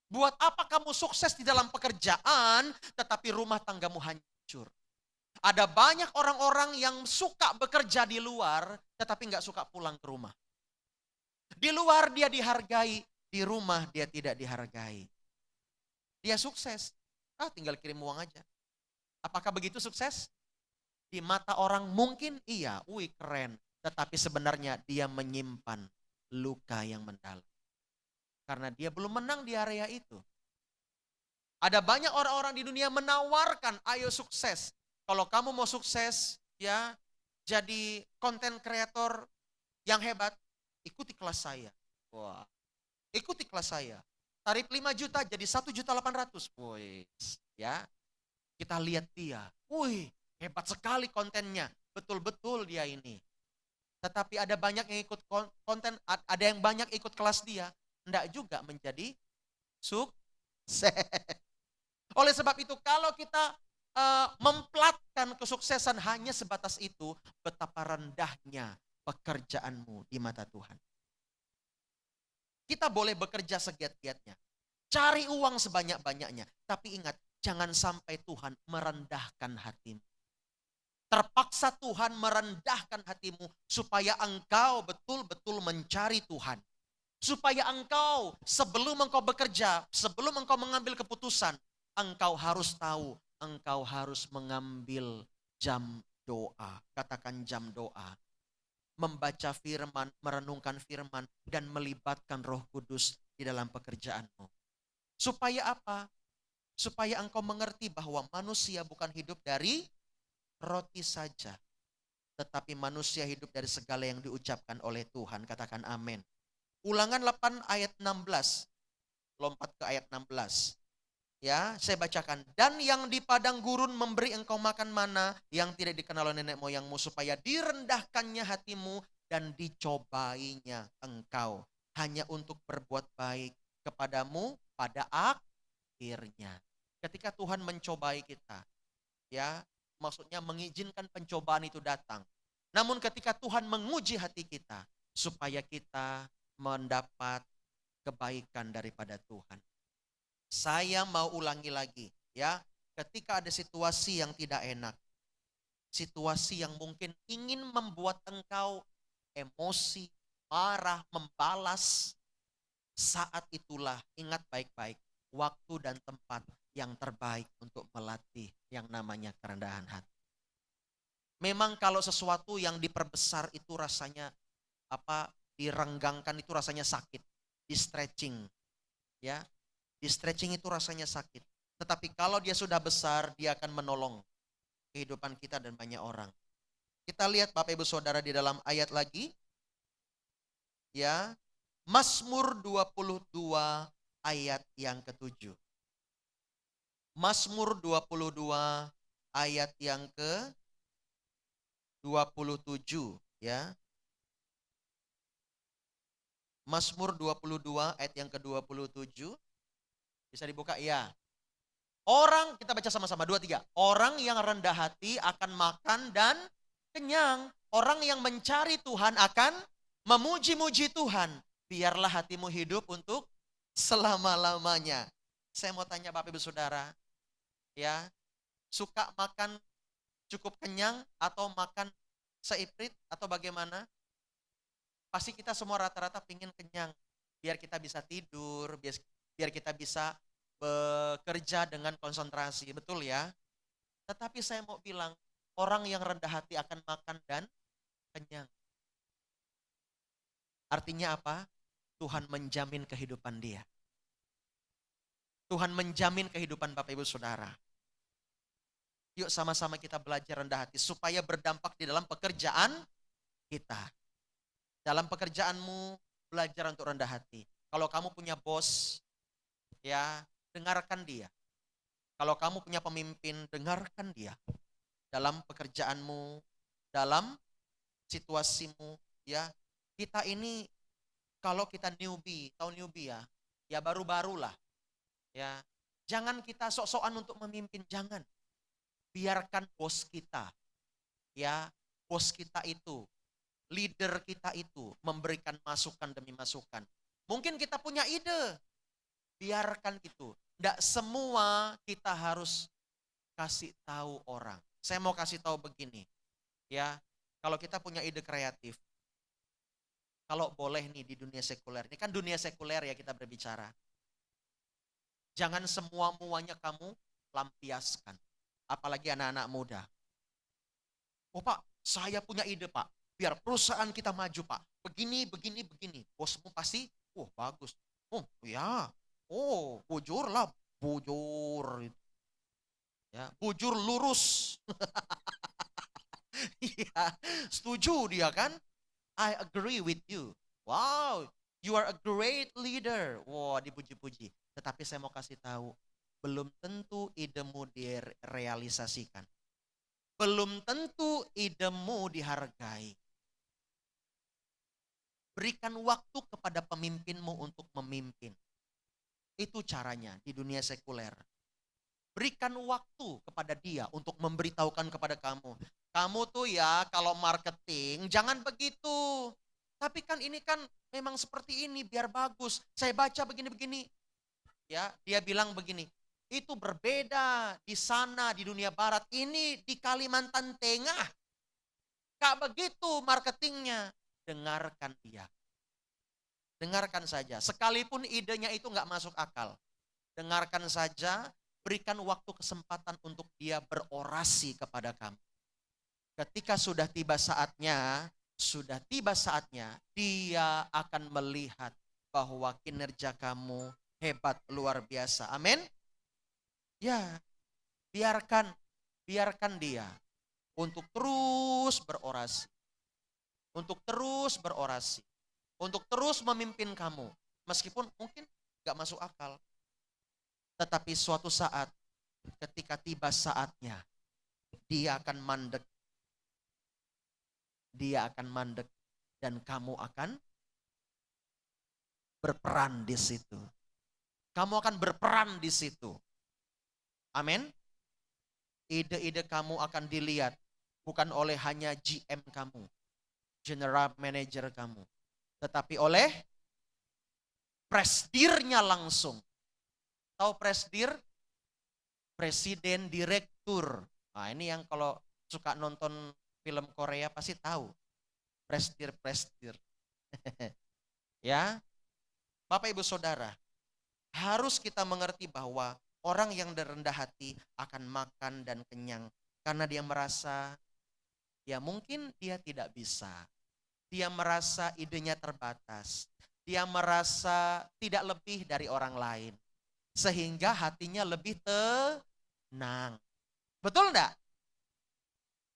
Buat apa kamu sukses di dalam pekerjaan, tetapi rumah tanggamu hancur? Ada banyak orang-orang yang suka bekerja di luar, tetapi nggak suka pulang ke rumah. Di luar dia dihargai, di rumah dia tidak dihargai. Dia sukses, tinggal kirim uang aja. Apakah begitu sukses? Di mata orang mungkin iya, keren. Tetapi sebenarnya dia menyimpan luka yang mendalam. Karena dia belum menang di area itu. Ada banyak orang-orang di dunia menawarkan, ayo sukses. Kalau kamu mau sukses, ya, jadi konten kreator yang hebat, ikuti kelas saya. Wah, ikuti kelas saya. Tarif 5 juta jadi 1.800.000. Wih, ya. Kita lihat dia. Wih, hebat sekali kontennya. Betul-betul dia ini. Tetapi ada banyak yang ikut konten, ada yang banyak ikut kelas dia. Enggak juga menjadi sukses. Oleh sebab itu, kalau kita memplatkan kesuksesan hanya sebatas itu, betapa rendahnya pekerjaanmu di mata Tuhan. Kita boleh bekerja segiat-giatnya, cari uang sebanyak-banyaknya, tapi ingat, jangan sampai Tuhan merendahkan hatimu. Terpaksa Tuhan merendahkan hatimu supaya engkau betul-betul mencari Tuhan. Supaya engkau sebelum engkau bekerja, sebelum engkau mengambil keputusan, engkau harus tahu, engkau harus mengambil jam doa. Katakan jam doa. Membaca firman, merenungkan firman, dan melibatkan Roh Kudus di dalam pekerjaanmu. Supaya apa? Supaya engkau mengerti bahwa manusia bukan hidup dari roti saja, tetapi manusia hidup dari segala yang diucapkan oleh Tuhan. Katakan amin. Ulangan 8 ayat 16. Lompat ke ayat 16. Ya, saya bacakan. Dan yang di padang gurun memberi engkau makan mana yang tidak dikenal oleh nenek moyangmu, supaya direndahkannya hatimu dan dicobainya engkau hanya untuk berbuat baik kepadamu pada akhirnya. Ketika Tuhan mencobai kita, ya, maksudnya mengizinkan pencobaan itu datang. Namun ketika Tuhan menguji hati kita, supaya kita mendapat kebaikan daripada Tuhan. Saya mau ulangi lagi, ya. Ketika ada situasi yang tidak enak, situasi yang mungkin ingin membuat engkau emosi, marah, membalas, saat itulah ingat baik-baik waktu dan tempat yang terbaik untuk melatih yang namanya kerendahan hati. Memang kalau sesuatu yang diperbesar itu rasanya direnggangkan itu rasanya sakit, di stretching, ya. Di stretching itu rasanya sakit. Tetapi kalau dia sudah besar, dia akan menolong kehidupan kita dan banyak orang. Kita lihat Bapak Ibu Saudara di dalam ayat lagi, ya. Mazmur 22 ayat yang ke-7. Mazmur 22 ayat yang ke-27, ya. Mazmur 22 ayat yang ke-27. Bisa dibuka? Ya. Kita baca sama-sama, 2, 3. Orang yang rendah hati akan makan dan kenyang. Orang yang mencari Tuhan akan memuji-muji Tuhan. Biarlah hatimu hidup untuk selama-lamanya. Saya mau tanya Bapak Ibu Saudara, ya, suka makan cukup kenyang atau makan seiprit atau bagaimana? Pasti kita semua rata-rata pingin kenyang. Biar kita bisa tidur, biar kita bisa bekerja dengan konsentrasi, betul ya? Tetapi saya mau bilang, orang yang rendah hati akan makan dan kenyang. Artinya apa? Tuhan menjamin kehidupan dia. Tuhan menjamin kehidupan Bapak Ibu Saudara. Yuk sama-sama kita belajar rendah hati supaya berdampak di dalam pekerjaan kita. Dalam pekerjaanmu belajar untuk rendah hati. Kalau kamu punya bos, ya dengarkan dia. Kalau kamu punya pemimpin, dengarkan dia. Dalam pekerjaanmu, dalam situasimu, ya. Kita ini kalau kita newbie, tahu newbie ya, ya baru-barulah. Ya, jangan kita sok-sokan untuk memimpin, jangan. Biarkan bos kita, ya, bos kita itu, leader kita itu memberikan masukan demi masukan. Mungkin kita punya ide, biarkan itu. Tidak semua kita harus kasih tahu orang. Saya mau kasih tahu begini, ya, kalau kita punya ide kreatif, kalau boleh nih di dunia sekuler, ini kan dunia sekuler ya kita berbicara. Jangan semua-muanya kamu lampiaskan. Apalagi anak-anak muda. Oh Pak, saya punya ide Pak. Biar perusahaan kita maju Pak. Begini, begini, begini. Bosmu pasti, bagus. Oh ya, bujur lah, bujur. Ya, bujur lurus. Iya, setuju dia kan? I agree with you. Wow, you are a great leader. Wow, dipuji-puji. Tetapi saya mau kasih tahu, belum tentu idemu direalisasikan. Belum tentu idemu dihargai. Berikan waktu kepada pemimpinmu untuk memimpin. Itu caranya di dunia sekuler. Berikan waktu kepada dia untuk memberitahukan kepada kamu. Kamu tuh ya kalau marketing jangan begitu. Tapi kan ini kan memang seperti ini biar bagus. Saya baca begini-begini. Ya, dia bilang begini. Itu berbeda di sana di dunia barat. Ini di Kalimantan Tengah. Gak begitu marketingnya. Dengarkan dia. Dengarkan saja. Sekalipun idenya itu gak masuk akal. Dengarkan saja. Berikan waktu kesempatan untuk dia berorasi kepada kamu. Ketika sudah tiba saatnya, dia akan melihat bahwa kinerja kamu hebat luar biasa. Amin. Ya, biarkan dia untuk terus berorasi. Untuk terus berorasi. Untuk terus memimpin kamu. Meskipun mungkin gak masuk akal. Tetapi suatu saat, ketika tiba saatnya, dia akan mandek. Dia akan mandek dan kamu akan berperan di situ. Kamu akan berperan di situ. Amin. Ide-ide kamu akan dilihat bukan oleh hanya GM kamu, general manager kamu, tetapi oleh presidirnya langsung. Tahu presidir? Presiden direktur. Nah, ini yang kalau suka nonton film Korea pasti tahu. Presidir. Ya. Bapak Ibu Saudara, harus kita mengerti bahwa orang yang rendah hati akan makan dan kenyang karena dia merasa Ya mungkin dia tidak bisa. Dia merasa idenya terbatas. Dia merasa tidak lebih dari orang lain. Sehingga hatinya lebih tenang. Betul enggak?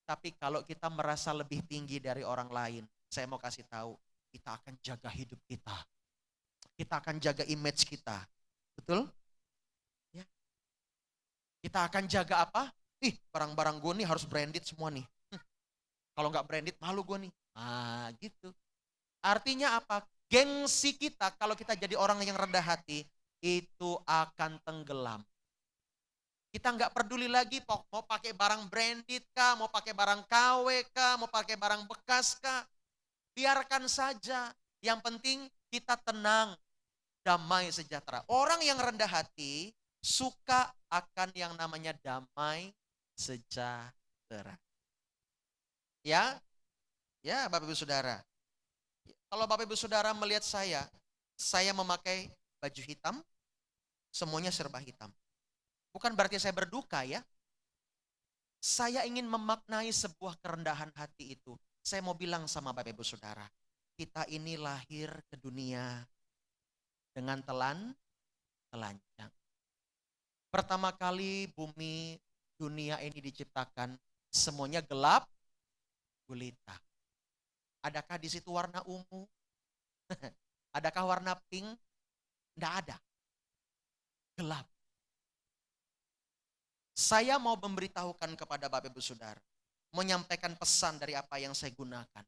Tapi kalau kita merasa lebih tinggi dari orang lain, saya mau kasih tahu, kita akan jaga hidup kita. Kita akan jaga image kita. Betul? Ya. Kita akan jaga apa? Barang-barang gue nih harus branded semua nih. Kalau nggak branded malu gue nih. Gitu. Artinya apa? Gengsi kita kalau kita jadi orang yang rendah hati, itu akan tenggelam. Kita nggak peduli lagi mau pakai barang branded kah, mau pakai barang KW kah, mau pakai barang bekas kah. Biarkan saja. Yang penting kita tenang, damai, sejahtera. Orang yang rendah hati suka akan yang namanya damai, sejahtera. Ya, ya Bapak Ibu Saudara. Kalau Bapak Ibu Saudara melihat saya memakai baju hitam, semuanya serba hitam. Bukan berarti saya berduka ya. Saya ingin memaknai sebuah kerendahan hati itu. Saya mau bilang sama Bapak Ibu Saudara, kita ini lahir ke dunia dengan telanjang. Pertama kali bumi dunia ini diciptakan, semuanya gelap gulita. Adakah di situ warna ungu? Adakah warna pink? Tidak ada. Gelap. Saya mau memberitahukan kepada Bapak Ibu Saudara, menyampaikan pesan dari apa yang saya gunakan.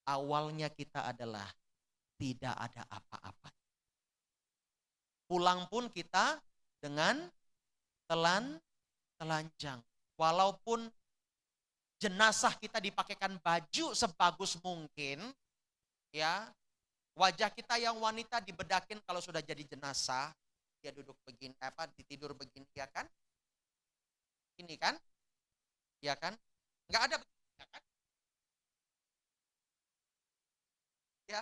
Awalnya kita adalah tidak ada apa-apa. Pulang pun kita dengan telanjang. Walaupun jenazah kita dipakaikan baju sebagus mungkin, ya, wajah kita yang wanita dibedakin kalau sudah jadi jenazah, dia duduk begini, ditidur begini, ya kan? Ini kan, ya kan? Nggak ada begini, ya kan? Ya,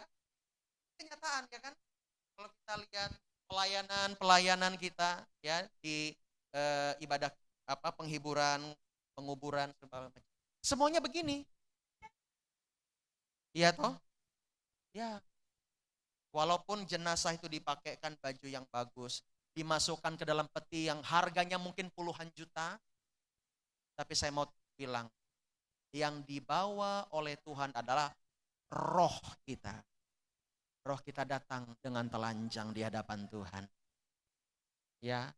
kenyataan, ya kan? Kalau kita lihat pelayanan kita, ya di ibadah penghiburan, penguburan, semuanya begini, iya toh? Ya, walaupun jenazah itu dipakaikan baju yang bagus, dimasukkan ke dalam peti yang harganya mungkin puluhan juta, tapi saya mau bilang, yang dibawa oleh Tuhan adalah roh kita. Roh kita datang dengan telanjang di hadapan Tuhan. Ya,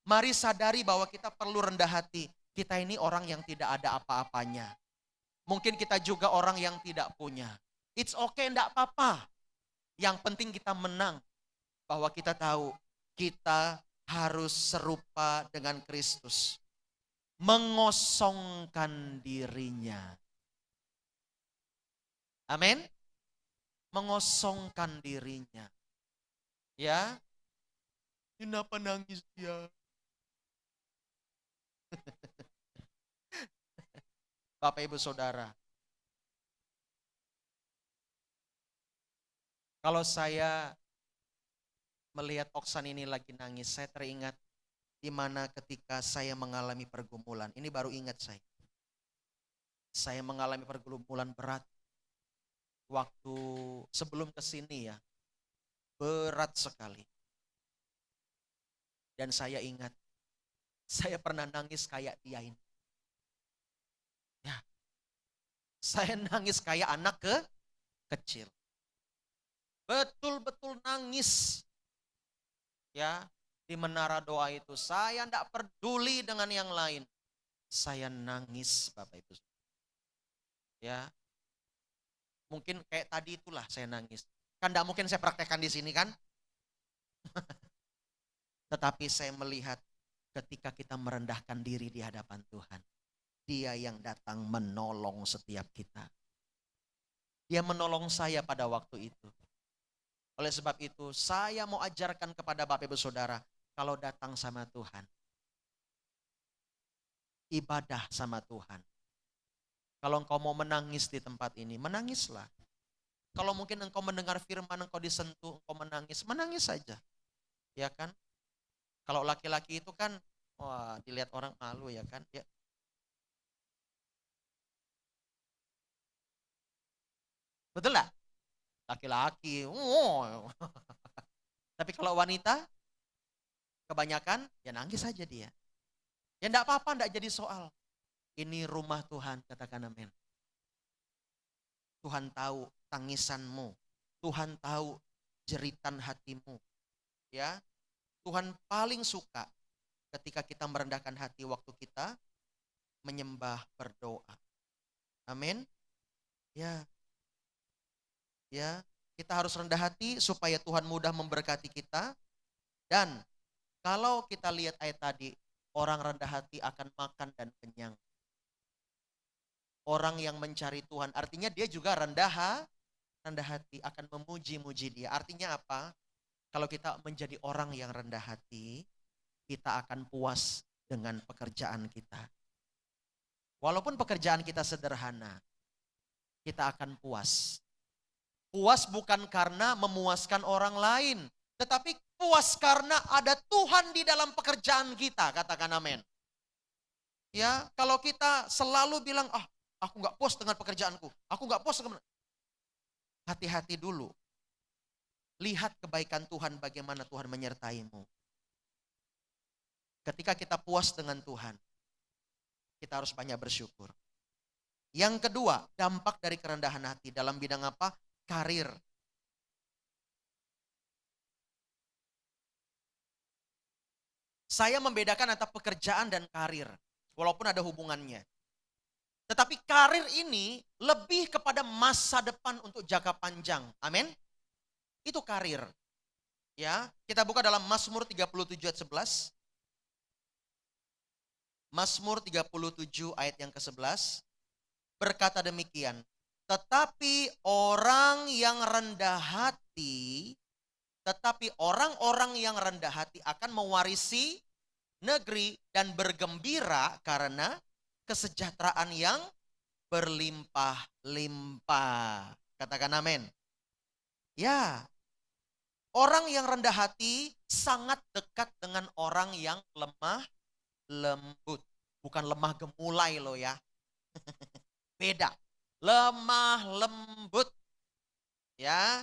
mari sadari bahwa kita perlu rendah hati. Kita ini orang yang tidak ada apa-apanya. Mungkin kita juga orang yang tidak punya. It's okay, enggak apa-apa. Yang penting kita menang. Bahwa kita tahu kita harus serupa dengan Kristus. Mengosongkan dirinya. Amin. Mengosongkan dirinya. Ya. Kenapa nangis dia? Bapak Ibu Saudara, kalau saya melihat Oksan ini lagi nangis, saya teringat di mana ketika saya mengalami pergumulan. Ini baru ingat saya. Saya mengalami pergumulan berat waktu sebelum ke sini ya. Berat sekali. Dan saya ingat, saya pernah nangis kayak dia ini. Ya. Saya nangis kayak anak kecil. Betul-betul nangis. Ya, di menara doa itu saya tidak peduli dengan yang lain. Saya nangis Bapak Ibu. Ya. Mungkin kayak tadi itulah saya nangis. Kan tidak mungkin saya praktekkan di sini kan? Tetapi saya melihat ketika kita merendahkan diri di hadapan Tuhan, Dia yang datang menolong setiap kita. Dia menolong saya pada waktu itu. Oleh sebab itu, saya mau ajarkan kepada Bapak Ibu Saudara, kalau datang sama Tuhan, ibadah sama Tuhan. Kalau engkau mau menangis di tempat ini, menangislah. Kalau mungkin engkau mendengar firman, engkau disentuh, engkau menangis, menangis saja. Ya kan? Kalau laki-laki itu kan, wah dilihat orang malu ya kan. Ya. Betul nggak? Laki-laki, wow. Tapi kalau wanita, kebanyakan ya nangis saja dia. Ya enggak apa-apa, enggak jadi soal. Ini rumah Tuhan, katakan amin. Tuhan tahu tangisanmu. Tuhan tahu jeritan hatimu. Ya, Tuhan paling suka ketika kita merendahkan hati waktu kita menyembah, berdoa. Amin. Ya, ya, kita harus rendah hati supaya Tuhan mudah memberkati kita. Dan kalau kita lihat ayat tadi, orang rendah hati akan makan dan kenyang. Orang yang mencari Tuhan, artinya dia juga rendah hati, akan memuji-muji dia. Artinya apa? Kalau kita menjadi orang yang rendah hati, kita akan puas dengan pekerjaan kita. Walaupun pekerjaan kita sederhana, kita akan puas. Puas bukan karena memuaskan orang lain, tetapi puas karena ada Tuhan di dalam pekerjaan kita, katakan amin. Ya, kalau kita selalu bilang, aku nggak puas dengan pekerjaanku, aku nggak puas dengan... Hati-hati dulu. Lihat kebaikan Tuhan, bagaimana Tuhan menyertaimu. Ketika kita puas dengan Tuhan, kita harus banyak bersyukur. Yang kedua, dampak dari kerendahan hati dalam bidang apa? Karir. Saya membedakan antara pekerjaan dan karir, walaupun ada hubungannya. Tetapi karir ini lebih kepada masa depan untuk jangka panjang. Amin. Itu karir. Ya, kita buka dalam Mazmur 37 ayat 11. Mazmur 37 ayat yang ke-11 berkata demikian, tetapi orang yang rendah hati, tetapi orang-orang yang rendah hati akan mewarisi negeri dan bergembira karena kesejahteraan yang berlimpah-limpah. Katakan amin. Ya, orang yang rendah hati sangat dekat dengan orang yang lemah lembut. Bukan lemah gemulai loh ya. Beda. Lemah lembut. Ya.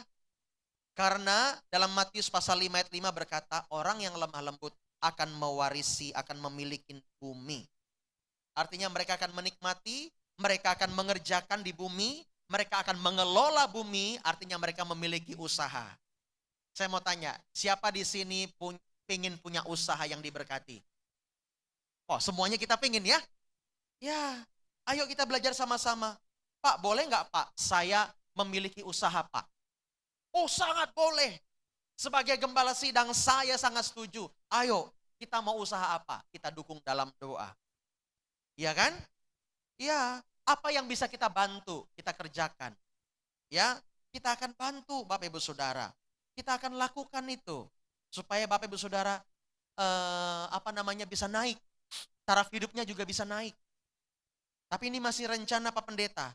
Karena dalam Matius pasal 5 ayat 5 berkata, orang yang lemah lembut akan mewarisi, akan memiliki bumi. Artinya mereka akan menikmati, mereka akan mengerjakan di bumi, mereka akan mengelola bumi, artinya mereka memiliki usaha. Saya mau tanya, siapa di sini pengen punya usaha yang diberkati? Oh, semuanya kita pengen ya? Ya, ayo kita belajar sama-sama. Pak, boleh nggak Pak, saya memiliki usaha Pak? Oh, sangat boleh. Sebagai gembala sidang, saya sangat setuju. Ayo, kita mau usaha apa? Kita dukung dalam doa. Iya kan? Ya, apa yang bisa kita bantu, kita kerjakan. Ya, kita akan bantu Bapak Ibu Saudara. Kita akan lakukan itu supaya Bapak Ibu Saudara bisa naik. Taraf hidupnya juga bisa naik. Tapi ini masih rencana Pak Pendeta.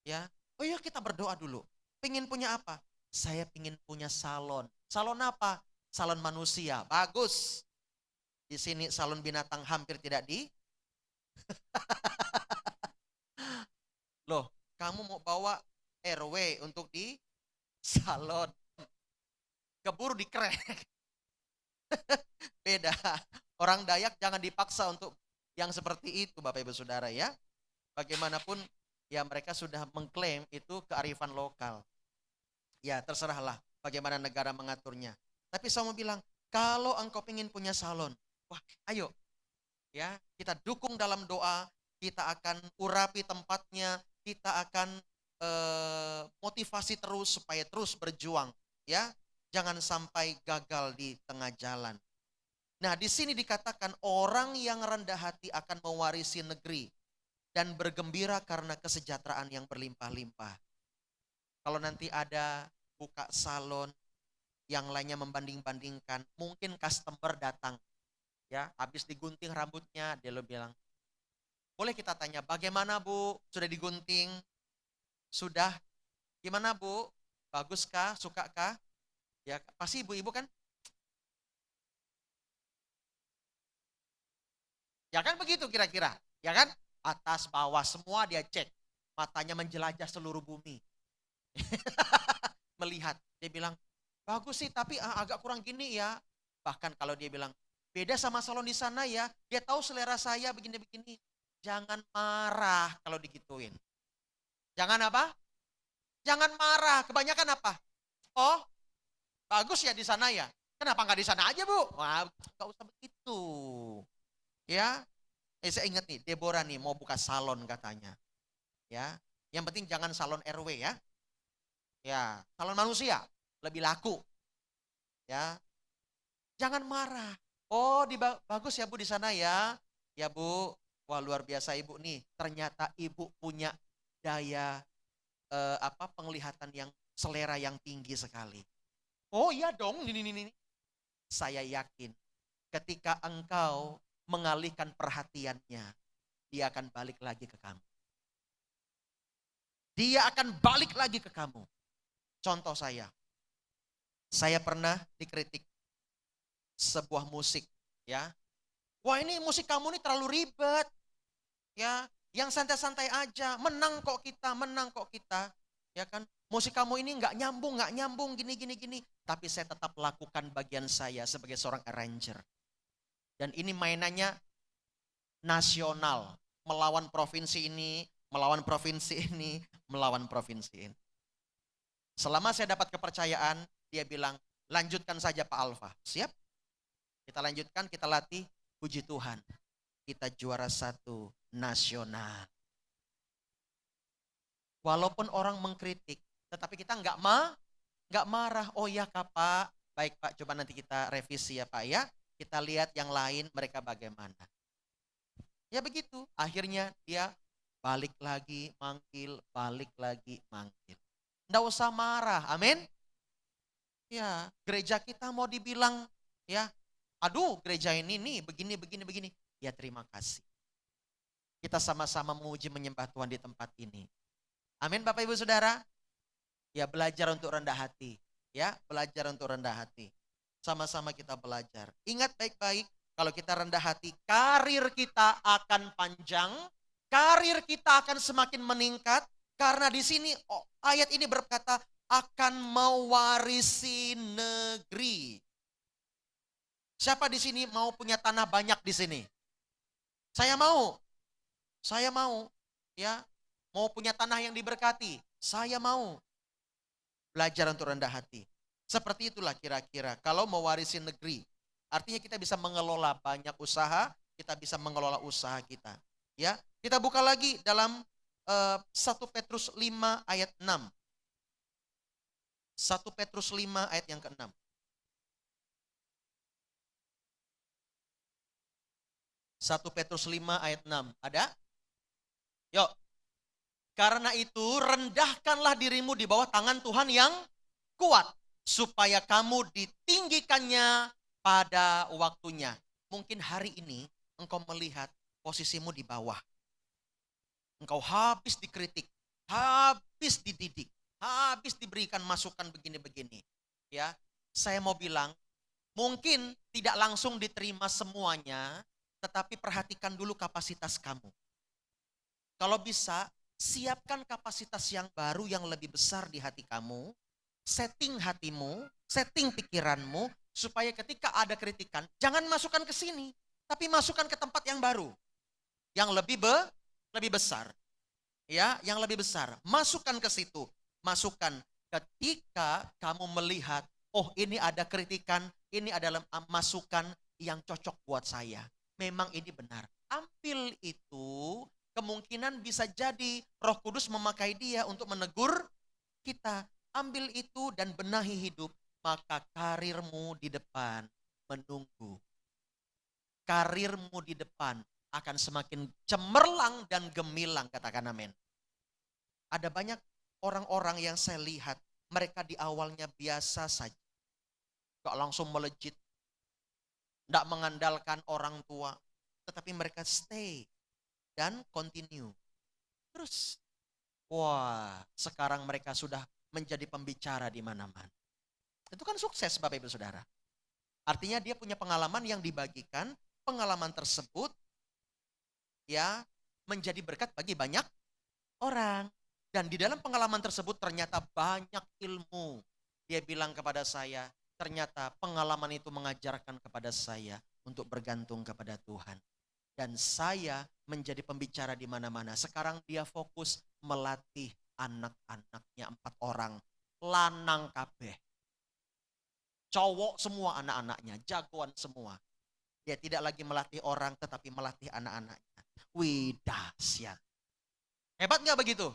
Ya. Oh iya, kita berdoa dulu. Pengen punya apa? Saya pengen punya salon. Salon apa? Salon manusia. Bagus. Di sini salon binatang hampir tidak di. Loh, kamu mau bawa RW untuk di salon. Keburu dikrek. Beda. Orang Dayak jangan dipaksa untuk yang seperti itu Bapak Ibu Saudara ya. Bagaimanapun ya mereka sudah mengklaim itu kearifan lokal. Ya terserahlah bagaimana negara mengaturnya. Tapi saya mau bilang, kalau engkau ingin punya salon, wah ayo. Ya, kita dukung dalam doa, kita akan urapi tempatnya, kita akan motivasi terus supaya terus berjuang, ya. Jangan sampai gagal di tengah jalan. Nah, di sini dikatakan orang yang rendah hati akan mewarisi negeri dan bergembira karena kesejahteraan yang berlimpah-limpah. Kalau nanti ada buka salon, yang lainnya membanding-bandingkan, mungkin customer datang. Ya, habis digunting rambutnya, dia lo bilang, boleh kita tanya, bagaimana Bu? Sudah digunting? Sudah? Gimana Bu? Bagus kah? Suka kah? Ya, pasti ibu-ibu kan? Ya kan begitu kira-kira, ya kan? Atas, bawah, semua dia cek. Matanya menjelajah seluruh bumi. Melihat, dia bilang, bagus sih tapi agak kurang gini ya. Bahkan kalau dia bilang, beda sama salon di sana ya, dia tahu selera saya begini-begini. Jangan marah kalau digituin. Jangan apa? Jangan marah. Kebanyakan apa? Oh, bagus ya di sana ya. Kenapa nggak di sana aja, Bu? Wah, nggak usah begitu. Ya, saya ingat nih, Deborah nih mau buka salon katanya. Ya, yang penting jangan salon RW ya. Ya, salon manusia lebih laku. Ya, jangan marah. Oh, bagus ya Bu di sana ya. Ya Bu, wah luar biasa Ibu nih. Ternyata Ibu punya daya penglihatan yang selera yang tinggi sekali. Oh iya dong, ini. Saya yakin ketika engkau mengalihkan perhatiannya, dia akan balik lagi ke kamu. Dia akan balik lagi ke kamu. Contoh saya pernah dikritik sebuah musik, ya. Wah ini musik kamu ini terlalu ribet, ya. Yang santai-santai aja, menang kok kita, ya kan. Musik kamu ini nggak nyambung, gini. Tapi saya tetap lakukan bagian saya sebagai seorang arranger. Dan ini mainannya nasional, melawan provinsi ini, melawan provinsi ini, melawan provinsi ini. Selama saya dapat kepercayaan, dia bilang, lanjutkan saja Pak Alfa. Siap? Kita lanjutkan, kita latih, puji Tuhan. Kita juara 1 nasional. Walaupun orang mengkritik, tetapi kita nggak marah. Oh ya Kak Pak, baik Pak, coba nanti kita revisi ya Pak ya. Kita lihat yang lain mereka bagaimana. Ya begitu, akhirnya dia balik lagi manggil, Nggak usah marah, amin. Ya, gereja kita mau dibilang, ya, aduh gereja ini nih begini. Ya terima kasih. Kita sama-sama memuji menyembah Tuhan di tempat ini. Amin Bapak Ibu Saudara. Ya belajar untuk rendah hati. Ya belajar untuk rendah hati. Sama-sama kita belajar. Ingat baik-baik, kalau kita rendah hati, karir kita akan panjang. Karir kita akan semakin meningkat. Karena di sini ayat ini berkata akan mewarisi negeri. Siapa di sini mau punya tanah banyak di sini? Saya mau, ya, mau punya tanah yang diberkati. Saya mau belajar untuk rendah hati. Seperti itulah kira-kira. Kalau mewarisi negeri, artinya kita bisa mengelola banyak usaha, kita bisa mengelola usaha kita. Ya, kita buka lagi dalam 1 Petrus 5 ayat 6. 1 Petrus 5 ayat yang ke-6. 1 Petrus 5 ayat 6. Ada? Yuk. Karena itu rendahkanlah dirimu di bawah tangan Tuhan yang kuat, supaya kamu ditinggikannya pada waktunya. Mungkin hari ini engkau melihat posisimu di bawah. Engkau habis dikritik, habis dididik, habis diberikan masukan begini-begini. Ya, saya mau bilang, mungkin tidak langsung diterima semuanya, tetapi perhatikan dulu kapasitas kamu. Kalau bisa, siapkan kapasitas yang baru yang lebih besar di hati kamu, setting hatimu, setting pikiranmu, supaya ketika ada kritikan, jangan masukkan ke sini, tapi masukkan ke tempat yang baru, yang lebih besar. Ya, yang lebih besar. Masukkan ke situ. Masukkan ketika kamu melihat, oh ini ada kritikan, ini adalah masukan yang cocok buat saya. Memang ini benar. Ambil itu, kemungkinan bisa jadi Roh Kudus memakai dia untuk menegur kita. Ambil itu dan benahi hidup, maka karirmu di depan menunggu. Karirmu di depan akan semakin cemerlang dan gemilang, katakan amin. Ada banyak orang-orang yang saya lihat, mereka di awalnya biasa saja. Gak langsung melejit, gak mengandalkan orang tua, tetapi mereka stay dan continue. Terus, wah, sekarang mereka sudah menjadi pembicara di mana-mana. Itu kan sukses Bapak Ibu Saudara. Artinya dia punya pengalaman yang dibagikan, pengalaman tersebut ya menjadi berkat bagi banyak orang. Dan di dalam pengalaman tersebut ternyata banyak ilmu. Dia bilang kepada saya, ternyata pengalaman itu mengajarkan kepada saya untuk bergantung kepada Tuhan. Dan saya menjadi pembicara di mana-mana. Sekarang dia fokus melatih anak-anaknya 4 orang. Lanang kabeh. Cowok semua anak-anaknya, jagoan semua. Dia tidak lagi melatih orang tetapi melatih anak-anaknya. Wih, dahsyat. Hebat nggak begitu?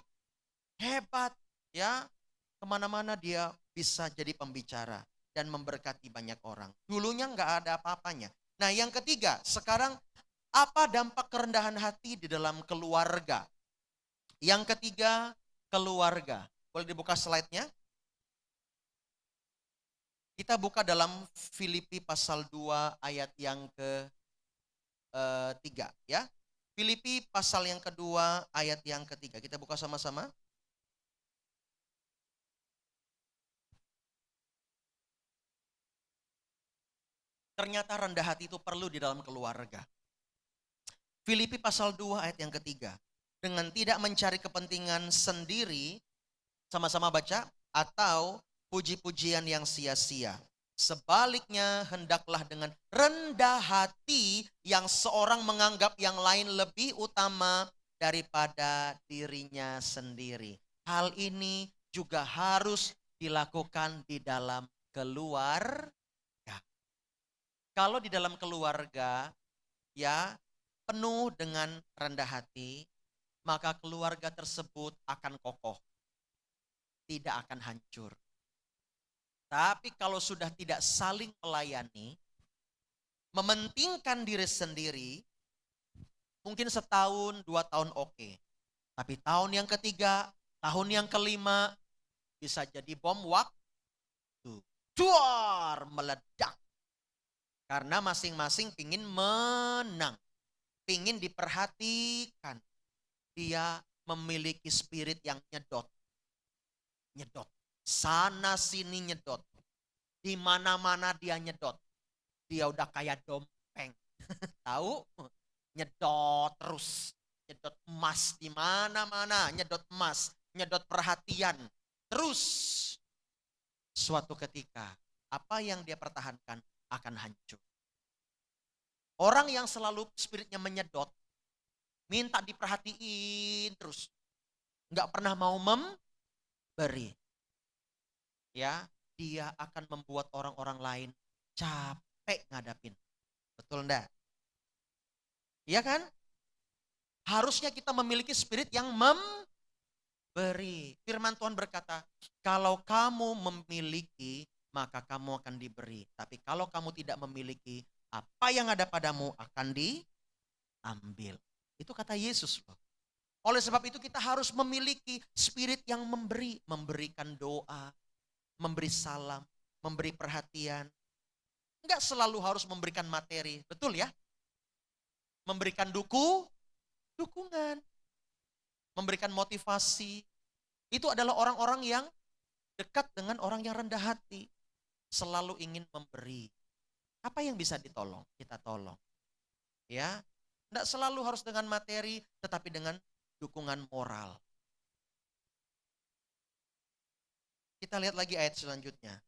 Hebat ya. Kemana-mana dia bisa jadi pembicara dan memberkati banyak orang. Dulunya nggak ada apa-apanya. Nah yang ketiga, sekarang apa dampak kerendahan hati di dalam keluarga? Yang ketiga, keluarga. Boleh dibuka slide-nya? Kita buka dalam Filipi pasal 2 ayat yang ke-3 ya. Filipi pasal yang kedua ayat yang ketiga. Kita buka sama-sama. Ternyata rendah hati itu perlu di dalam keluarga. Filipi pasal 2 ayat yang ketiga. Dengan tidak mencari kepentingan sendiri, sama-sama baca, atau puji-pujian yang sia-sia. Sebaliknya hendaklah dengan rendah hati yang seorang menganggap yang lain lebih utama daripada dirinya sendiri. Hal ini juga harus dilakukan di dalam keluarga. Kalau di dalam keluarga ya penuh dengan rendah hati, maka keluarga tersebut akan kokoh, tidak akan hancur. Tapi kalau sudah tidak saling melayani, mementingkan diri sendiri, mungkin setahun, 2 tahun oke. Tapi tahun yang ketiga, tahun yang kelima, bisa jadi bom waktu. Duar, meledak. Karena masing-masing pingin menang, pingin diperhatikan. Dia memiliki spirit yang nyedot. Nyedot. Sana sini nyedot. Di mana-mana dia nyedot. Dia udah kayak dompeng. Tahu? Nyedot terus. Nyedot emas di mana-mana, nyedot emas, nyedot perhatian. Terus suatu ketika apa yang dia pertahankan akan hancur. Orang yang selalu spiritnya menyedot, minta diperhatiin terus, nggak pernah mau memberi. Ya, dia akan membuat orang-orang lain capek ngadapin. Betul enggak? Iya kan? Harusnya kita memiliki spirit yang memberi. Firman Tuhan berkata, kalau kamu memiliki, maka kamu akan diberi. Tapi kalau kamu tidak memiliki, apa yang ada padamu akan diambil. Itu kata Yesus loh. Oleh sebab itu kita harus memiliki spirit yang memberi. Memberikan doa, memberi salam, memberi perhatian. Enggak selalu harus memberikan materi, betul ya? Memberikan dukungan, memberikan motivasi. Itu adalah orang-orang yang dekat dengan orang yang rendah hati. Selalu ingin memberi. Apa yang bisa ditolong? Kita tolong. Ya, enggak selalu harus dengan materi, tetapi dengan dukungan moral. Kita lihat lagi ayat selanjutnya.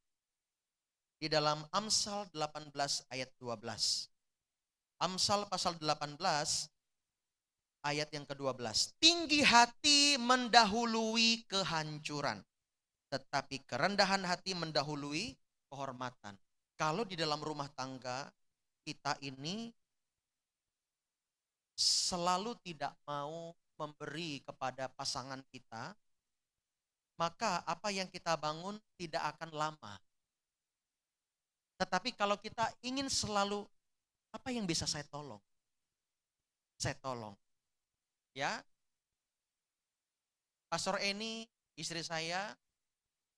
Di dalam Amsal 18 ayat 12. Amsal pasal 18 ayat yang ke-12. Tinggi hati mendahului kehancuran, tetapi kerendahan hati mendahului kehormatan. Kalau di dalam rumah tangga kita ini selalu tidak mau memberi kepada pasangan kita, maka apa yang kita bangun tidak akan lama. Tetapi kalau kita ingin selalu, apa yang bisa saya tolong? Saya tolong. Ya. Pastor Eni, istri saya,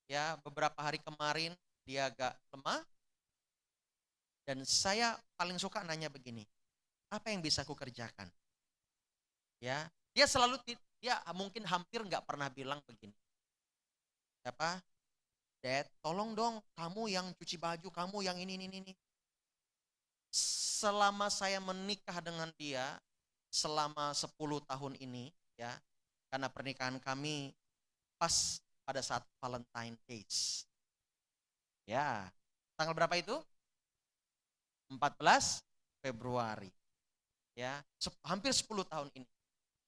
ya beberapa hari kemarin dia agak lemah. Dan saya paling suka nanya begini, apa yang bisa aku kerjakan? Ya, dia selalu, dia mungkin hampir nggak pernah bilang begini. Apa? Dad, tolong dong, kamu yang cuci baju, kamu yang ini. Selama saya menikah dengan dia, selama 10 tahun ini, ya, karena pernikahan kami pas pada saat Valentine Days. Ya, tanggal berapa itu? 14 Februari. Ya, hampir 10 tahun ini.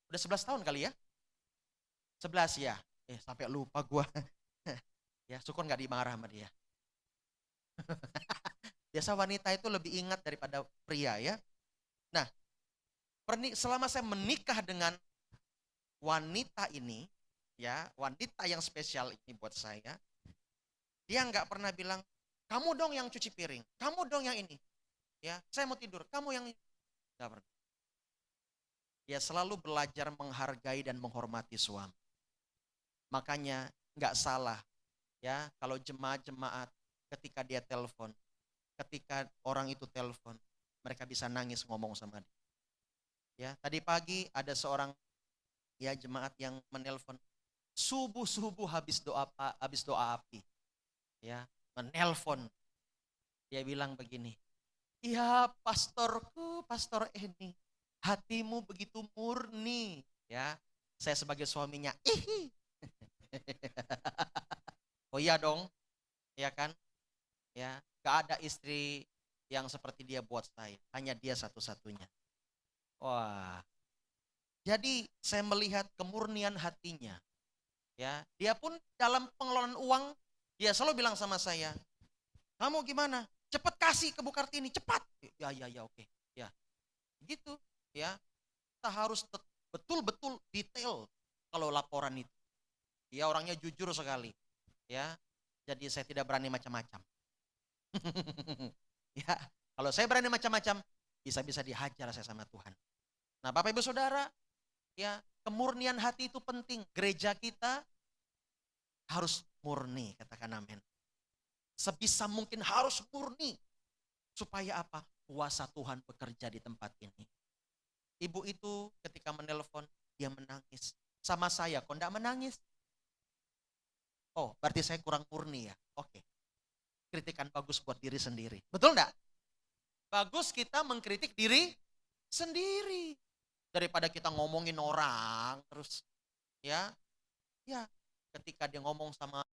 Udah 11 tahun kali ya? 11 ya. Sampai lupa gua. Ya, syukur nggak dimarah sama dia. Biasa wanita itu lebih ingat daripada pria ya. Nah, selama saya menikah dengan wanita ini, ya, wanita yang spesial ini buat saya, dia nggak pernah bilang, kamu dong yang cuci piring, kamu dong yang ini. Ya, saya mau tidur, kamu yang ini. Nggak pernah. Dia selalu belajar menghargai dan menghormati suami. Makanya nggak salah ya kalau jemaat-jemaat ketika dia telepon, ketika orang itu telepon, mereka bisa nangis ngomong sama dia. Ya, tadi pagi ada seorang ya jemaat yang menelpon subuh-subuh habis doa api. Ya, menelpon. Dia bilang begini, "Iya, pastorku, Pastor Eni, hatimu begitu murni." Ya, saya sebagai suaminya, "Ih." Oh iya dong, ya kan? Ya, gak ada istri yang seperti dia buat saya, hanya dia satu-satunya. Wah, jadi saya melihat kemurnian hatinya. Ya, dia pun dalam pengelolaan uang, dia selalu bilang sama saya, "Kamu gimana? Cepat kasih ke Bu Kartini, cepat." Ya, oke. Ya, gitu. Ya, kita harus betul-betul detail kalau laporan itu. Dia orangnya jujur sekali. Ya, jadi saya tidak berani macam-macam. Ya, kalau saya berani macam-macam, bisa-bisa dihajar saya sama Tuhan. Nah, Bapak Ibu Saudara, ya, kemurnian hati itu penting. Gereja kita harus murni, katakan amin. Sebisa mungkin harus murni. Supaya apa? Kuasa Tuhan bekerja di tempat ini. Ibu itu ketika menelpon, dia menangis. Sama saya, kok enggak menangis? Oh, berarti saya kurang murni ya? Oke. Kritikan bagus buat diri sendiri. Betul enggak? Bagus kita mengkritik diri sendiri. Daripada kita ngomongin orang terus. Ya, ketika dia ngomong sama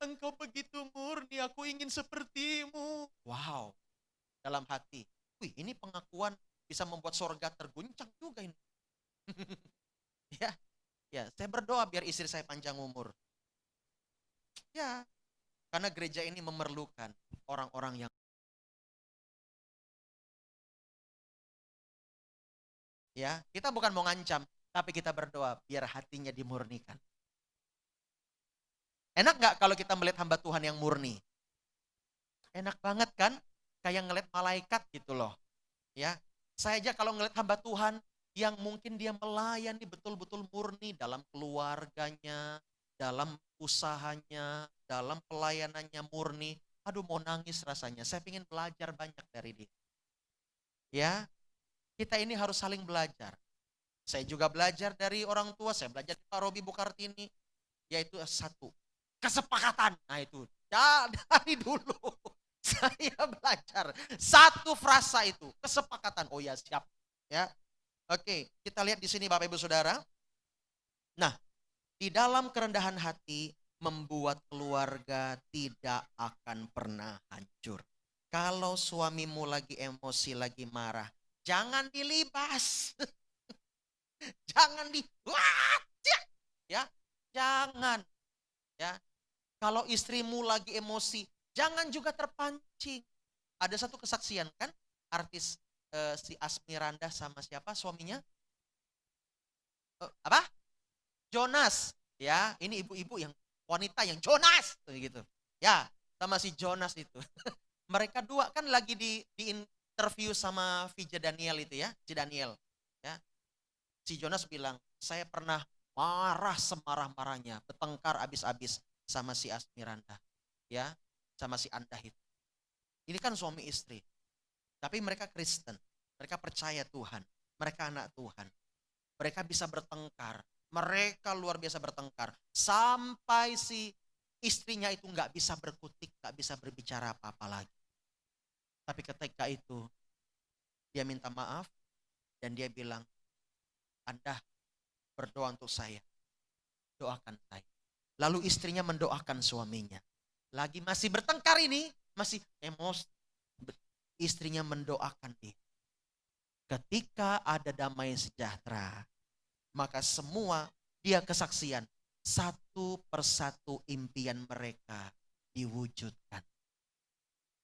"Engkau begitu murni, aku ingin sepertimu." Wow, dalam hati. Wih, ini pengakuan bisa membuat sorga terguncang juga ini. Ya, saya berdoa biar istri saya panjang umur. Ya, karena gereja ini memerlukan orang-orang yang ya, kita bukan mau ngancam, tapi kita berdoa biar hatinya dimurnikan. Enak nggak kalau kita melihat hamba Tuhan yang murni? Enak banget kan? Kayak ngeliat malaikat gitu loh. Ya, saya aja kalau ngeliat hamba Tuhan yang mungkin dia melayani betul-betul murni dalam keluarganya, dalam usahanya, dalam pelayanannya murni. Aduh, mau nangis rasanya. Saya ingin belajar banyak dari dia. Ya, kita ini harus saling belajar. Saya juga belajar dari orang tua, saya belajar dari Pak Robi Bukartini, yaitu satu, kesepakatan. Nah itu, ya dari dulu saya belajar satu frasa itu, kesepakatan. Oh ya, siap. Ya. Oke, kita lihat di sini Bapak Ibu Saudara. Nah, di dalam kerendahan hati membuat keluarga tidak akan pernah hancur. Kalau suamimu lagi emosi, lagi marah, jangan dilibas. Jangan ya, jangan. Ya. Kalau istrimu lagi emosi, jangan juga terpancing. Ada satu kesaksian kan, artis si Asmiranda sama siapa suaminya? Apa? Jonas. Ya, ini ibu-ibu yang wanita yang Jonas gitu. Ya, sama si Jonas itu. Mereka dua kan lagi di interview sama VJ Daniel itu ya, si Daniel. Ya. Si Jonas bilang, "Saya pernah marah semarah-marahnya, bertengkar abis-abis sama si Asmiranda, ya, sama si Andah itu." Ini kan suami istri, tapi mereka Kristen, mereka percaya Tuhan, mereka anak Tuhan, mereka bisa bertengkar, mereka luar biasa bertengkar, sampai si istrinya itu nggak bisa berkutik, nggak bisa berbicara apa-apa lagi. Tapi ketika itu dia minta maaf Dan dia bilang, Anda berdoa untuk saya, doakan saya. Lalu istrinya mendoakan suaminya. Lagi masih bertengkar ini, masih emosi. Istrinya mendoakan dia. Ketika ada damai sejahtera, maka semua dia kesaksian. Satu persatu impian mereka diwujudkan.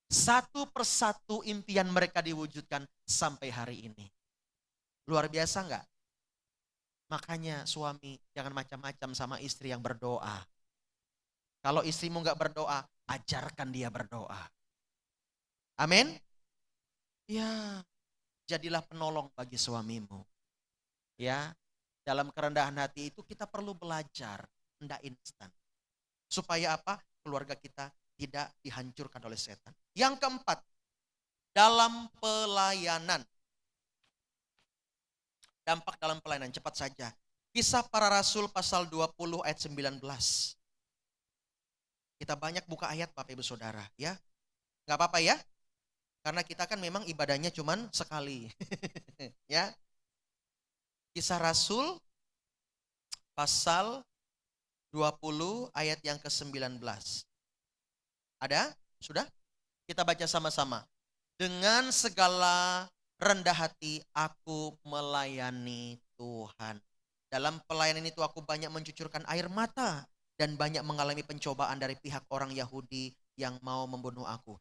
Satu persatu impian mereka diwujudkan sampai hari ini. Luar biasa enggak? Makanya suami jangan macam-macam sama istri yang berdoa. Kalau istrimu enggak berdoa, ajarkan dia berdoa. Amin. Ya, jadilah penolong bagi suamimu. Ya, dalam kerendahan hati itu kita perlu belajar, enggak instan. Supaya apa? Keluarga kita tidak dihancurkan oleh setan. Yang keempat, dalam pelayanan. Dampak dalam pelayanan, cepat saja. Kisah Para Rasul pasal 20 ayat 19. Kita banyak buka ayat Bapak Ibu Saudara, ya. Enggak apa-apa ya? Karena kita kan memang ibadahnya cuman sekali. Ya. Kisah Rasul pasal 20 ayat yang ke-19. Ada? Sudah? Kita baca sama-sama. Dengan segala rendah hati aku melayani Tuhan. Dalam pelayanan itu aku banyak mencucurkan air mata dan banyak mengalami pencobaan dari pihak orang Yahudi yang mau membunuh aku.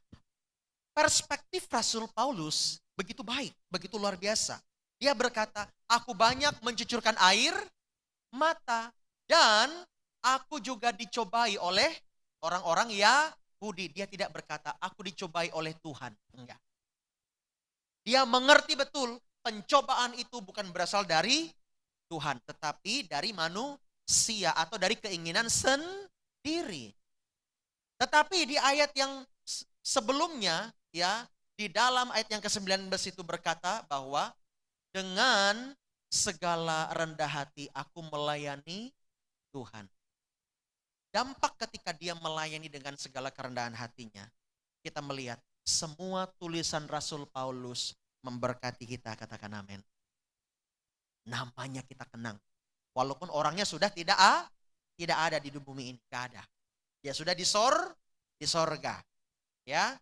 Perspektif Rasul Paulus begitu baik, begitu luar biasa. Dia berkata, aku banyak mencucurkan air mata dan aku juga dicobai oleh orang-orang Yahudi. Dia tidak berkata, aku dicobai oleh Tuhan. Enggak. Dia mengerti betul pencobaan itu bukan berasal dari Tuhan, tetapi dari manusia atau dari keinginan sendiri. Tetapi di ayat yang sebelumnya, ya, di dalam ayat yang ke-19 itu berkata bahwa dengan segala rendah hati aku melayani Tuhan. Dampak ketika dia melayani dengan segala kerendahan hatinya, kita melihat semua tulisan Rasul Paulus memberkati kita, katakan amin. Namanya kita kenang. Walaupun orangnya sudah tidak ada di bumi ini, tidak ada. Dia sudah di sorga. Ya.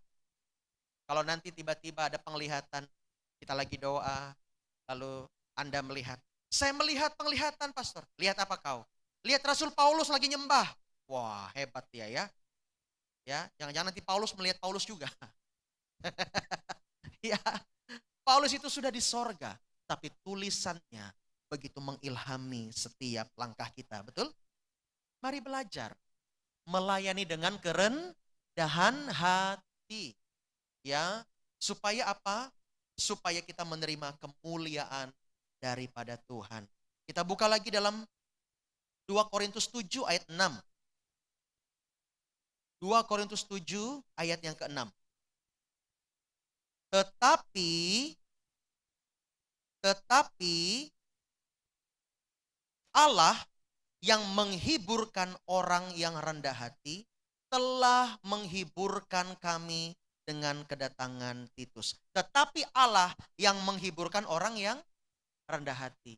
Kalau nanti tiba-tiba ada penglihatan, kita lagi doa, lalu Anda melihat, saya melihat penglihatan pastor. Lihat apa kau? Lihat Rasul Paulus lagi nyembah. Wah, hebat dia ya. Ya, jangan-jangan nanti Paulus melihat Paulus juga. Ya, Paulus itu sudah di sorga, tapi tulisannya begitu mengilhami setiap langkah kita, betul? Mari belajar melayani dengan kerendahan hati. Ya, supaya apa? Supaya kita menerima kemuliaan daripada Tuhan. Kita buka lagi dalam 2 Korintus 7 ayat 6. 2 Korintus 7 ayat yang ke-6. Tetapi Allah yang menghiburkan orang yang rendah hati telah menghiburkan kami dengan kedatangan Titus. Tetapi Allah yang menghiburkan orang yang rendah hati.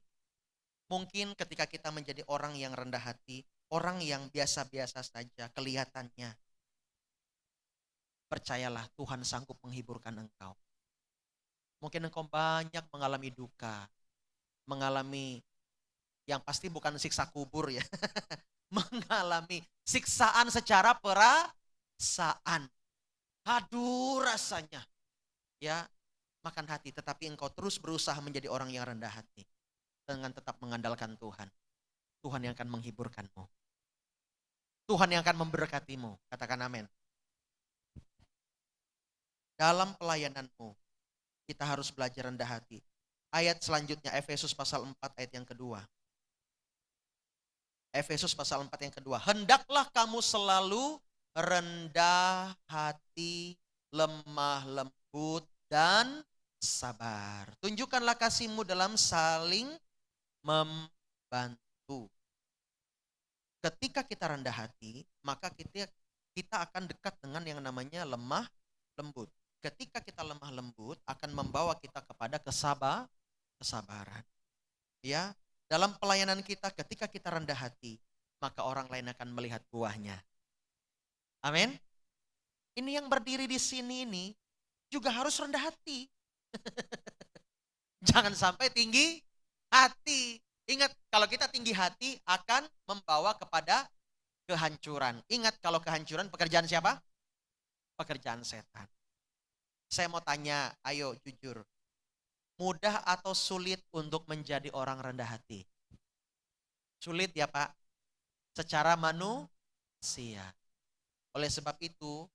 Mungkin ketika kita menjadi orang yang rendah hati, orang yang biasa-biasa saja kelihatannya, percayalah Tuhan sanggup menghiburkan engkau. Mungkin engkau banyak mengalami duka, mengalami yang pasti bukan siksa kubur ya, mengalami siksaan secara perasaan. Aduh rasanya, ya makan hati. Tetapi engkau terus berusaha menjadi orang yang rendah hati dengan tetap mengandalkan Tuhan. Tuhan yang akan menghiburkanmu. Tuhan yang akan memberkatimu. Katakan amin. Dalam pelayananmu, kita harus belajar rendah hati. Ayat selanjutnya, Efesus pasal 4 ayat yang kedua. Efesus pasal 4 yang kedua. Hendaklah kamu selalu rendah hati, lemah lembut, dan sabar. Tunjukkanlah kasihmu dalam saling membantu. Ketika kita rendah hati, maka kita akan dekat dengan yang namanya lemah lembut. Ketika kita lemah lembut, akan membawa kita kepada kesabaran. Ya, dalam pelayanan kita ketika kita rendah hati, maka orang lain akan melihat buahnya. Amin. Ini yang berdiri di sini ini juga harus rendah hati. Jangan sampai tinggi hati. Ingat, kalau kita tinggi hati akan membawa kepada kehancuran. Ingat, kalau kehancuran pekerjaan siapa? Pekerjaan setan. Saya mau tanya, ayo jujur. Mudah atau sulit untuk menjadi orang rendah hati? Sulit ya Pak? Secara manusia. Oleh sebab itu,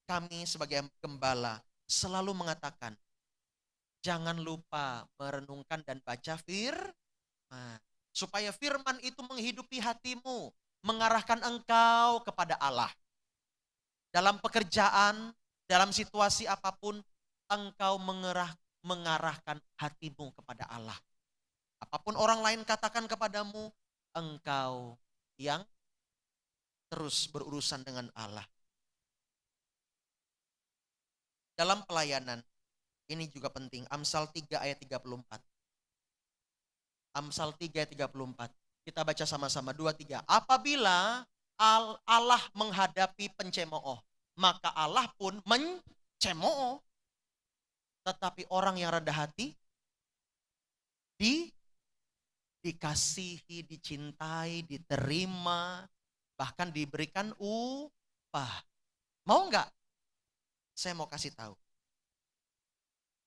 kami sebagai gembala selalu mengatakan, jangan lupa merenungkan dan baca firman. Supaya firman itu menghidupi hatimu, mengarahkan engkau kepada Allah. Dalam pekerjaan, dalam situasi apapun, engkau mengarahkan hatimu kepada Allah. Apapun orang lain katakan kepadamu, engkau yang terus berurusan dengan Allah. Dalam pelayanan, ini juga penting. Amsal 3 ayat 34. Amsal 3 ayat 34. Kita baca sama-sama, 2, 3. Apabila Allah menghadapi pencemooh, maka Allah pun mencemooh. Tetapi orang yang rendah hati, dikasihi, dicintai, diterima, bahkan diberikan upah. Mau enggak? Saya mau kasih tahu.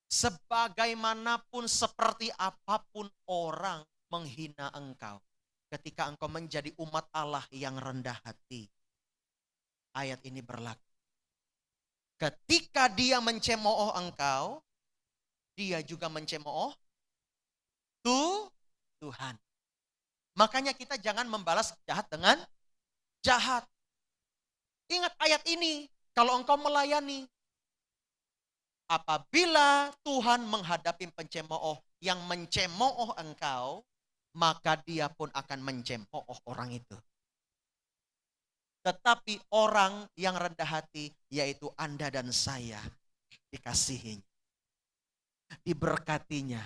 Sebagaimanapun, seperti apapun orang menghina engkau, ketika engkau menjadi umat Allah yang rendah hati, ayat ini berlaku. Ketika dia mencemooh engkau, dia juga mencemooh Tuhan. Makanya kita jangan membalas jahat dengan jahat. Ingat ayat ini, kalau engkau melayani, apabila Tuhan menghadapi pencemooh yang mencemooh engkau, maka dia pun akan mencemooh orang itu. Tetapi orang yang rendah hati, yaitu Anda dan saya, dikasihinya, diberkatinya,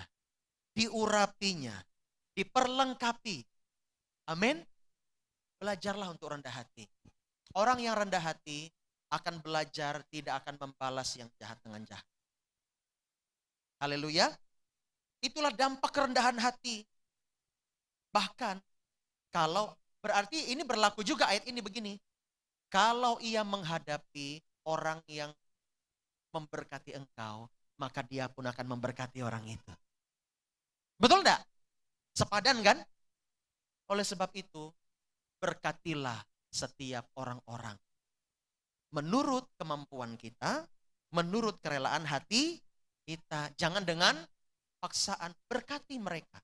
diurapinya, diperlengkapi. Amin. Belajarlah untuk rendah hati. Orang yang rendah hati akan belajar tidak akan membalas yang jahat dengan jahat. Haleluya. Itulah dampak kerendahan hati. Bahkan kalau berarti ini berlaku juga ayat ini begini. Kalau ia menghadapi orang yang memberkati engkau, maka dia pun akan memberkati orang itu. Betul enggak? Sepadan kan? Oleh sebab itu, berkatilah setiap orang-orang. Menurut kemampuan kita, menurut kerelaan hati kita. Jangan dengan paksaan, berkati mereka.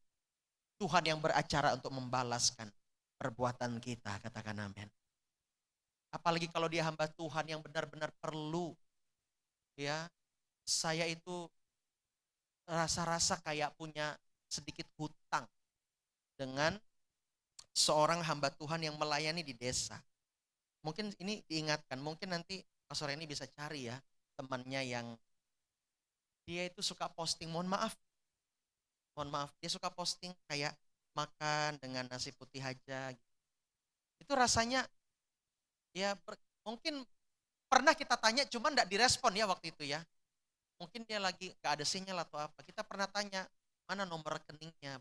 Tuhan yang beracara untuk membalaskan perbuatan kita, katakan amin. Apalagi kalau dia hamba Tuhan yang benar-benar perlu. Ya, saya itu rasa-rasa kayak punya sedikit hutang dengan seorang hamba Tuhan yang melayani di desa. Mungkin ini diingatkan, mungkin nanti Pastor ini bisa cari ya temannya yang dia itu suka posting, mohon maaf, dia suka posting kayak makan dengan nasi putih aja. Itu rasanya ya mungkin pernah kita tanya, cuman enggak direspon ya waktu itu ya. Mungkin dia lagi gak ada sinyal atau apa. Kita pernah tanya, mana nomor rekeningnya.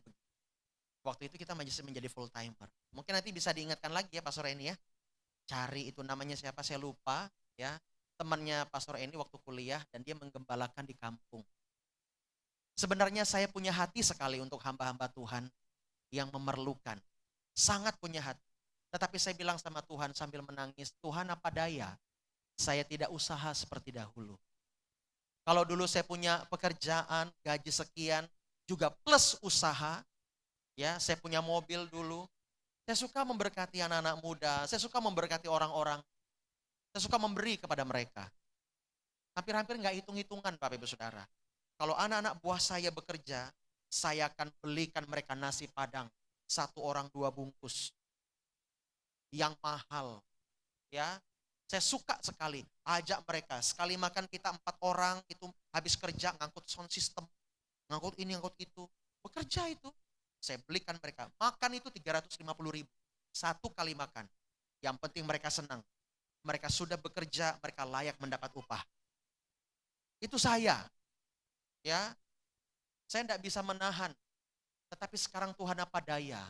Waktu itu kita masih menjadi full timer. Mungkin nanti bisa diingatkan lagi ya Pastor Eni ya. Cari itu namanya siapa, saya lupa ya. Temannya Pastor Eni waktu kuliah dan dia menggembalakan di kampung. Sebenarnya saya punya hati sekali untuk hamba-hamba Tuhan yang memerlukan. Sangat punya hati. Tetapi saya bilang sama Tuhan sambil menangis, Tuhan apa daya, saya tidak usaha seperti dahulu. Kalau dulu saya punya pekerjaan, gaji sekian, juga plus usaha, ya saya punya mobil dulu. Saya suka memberkati anak-anak muda, saya suka memberkati orang-orang, saya suka memberi kepada mereka. Hampir-hampir nggak hitung-hitungan Bapak Ibu Saudara. Kalau anak-anak buah saya bekerja, saya akan belikan mereka nasi padang, 1 orang 2 bungkus. Yang mahal, ya. Saya suka sekali ajak mereka. Sekali makan kita 4 orang, itu habis kerja ngangkut sound system, ngangkut ini, ngangkut itu. bekerja itu. Saya belikan mereka. Makan itu 350.000. Satu kali makan. Yang penting mereka senang. Mereka sudah bekerja, mereka layak mendapat upah. Itu saya. Ya. Saya tidak bisa menahan. Tetapi sekarang Tuhan apa daya.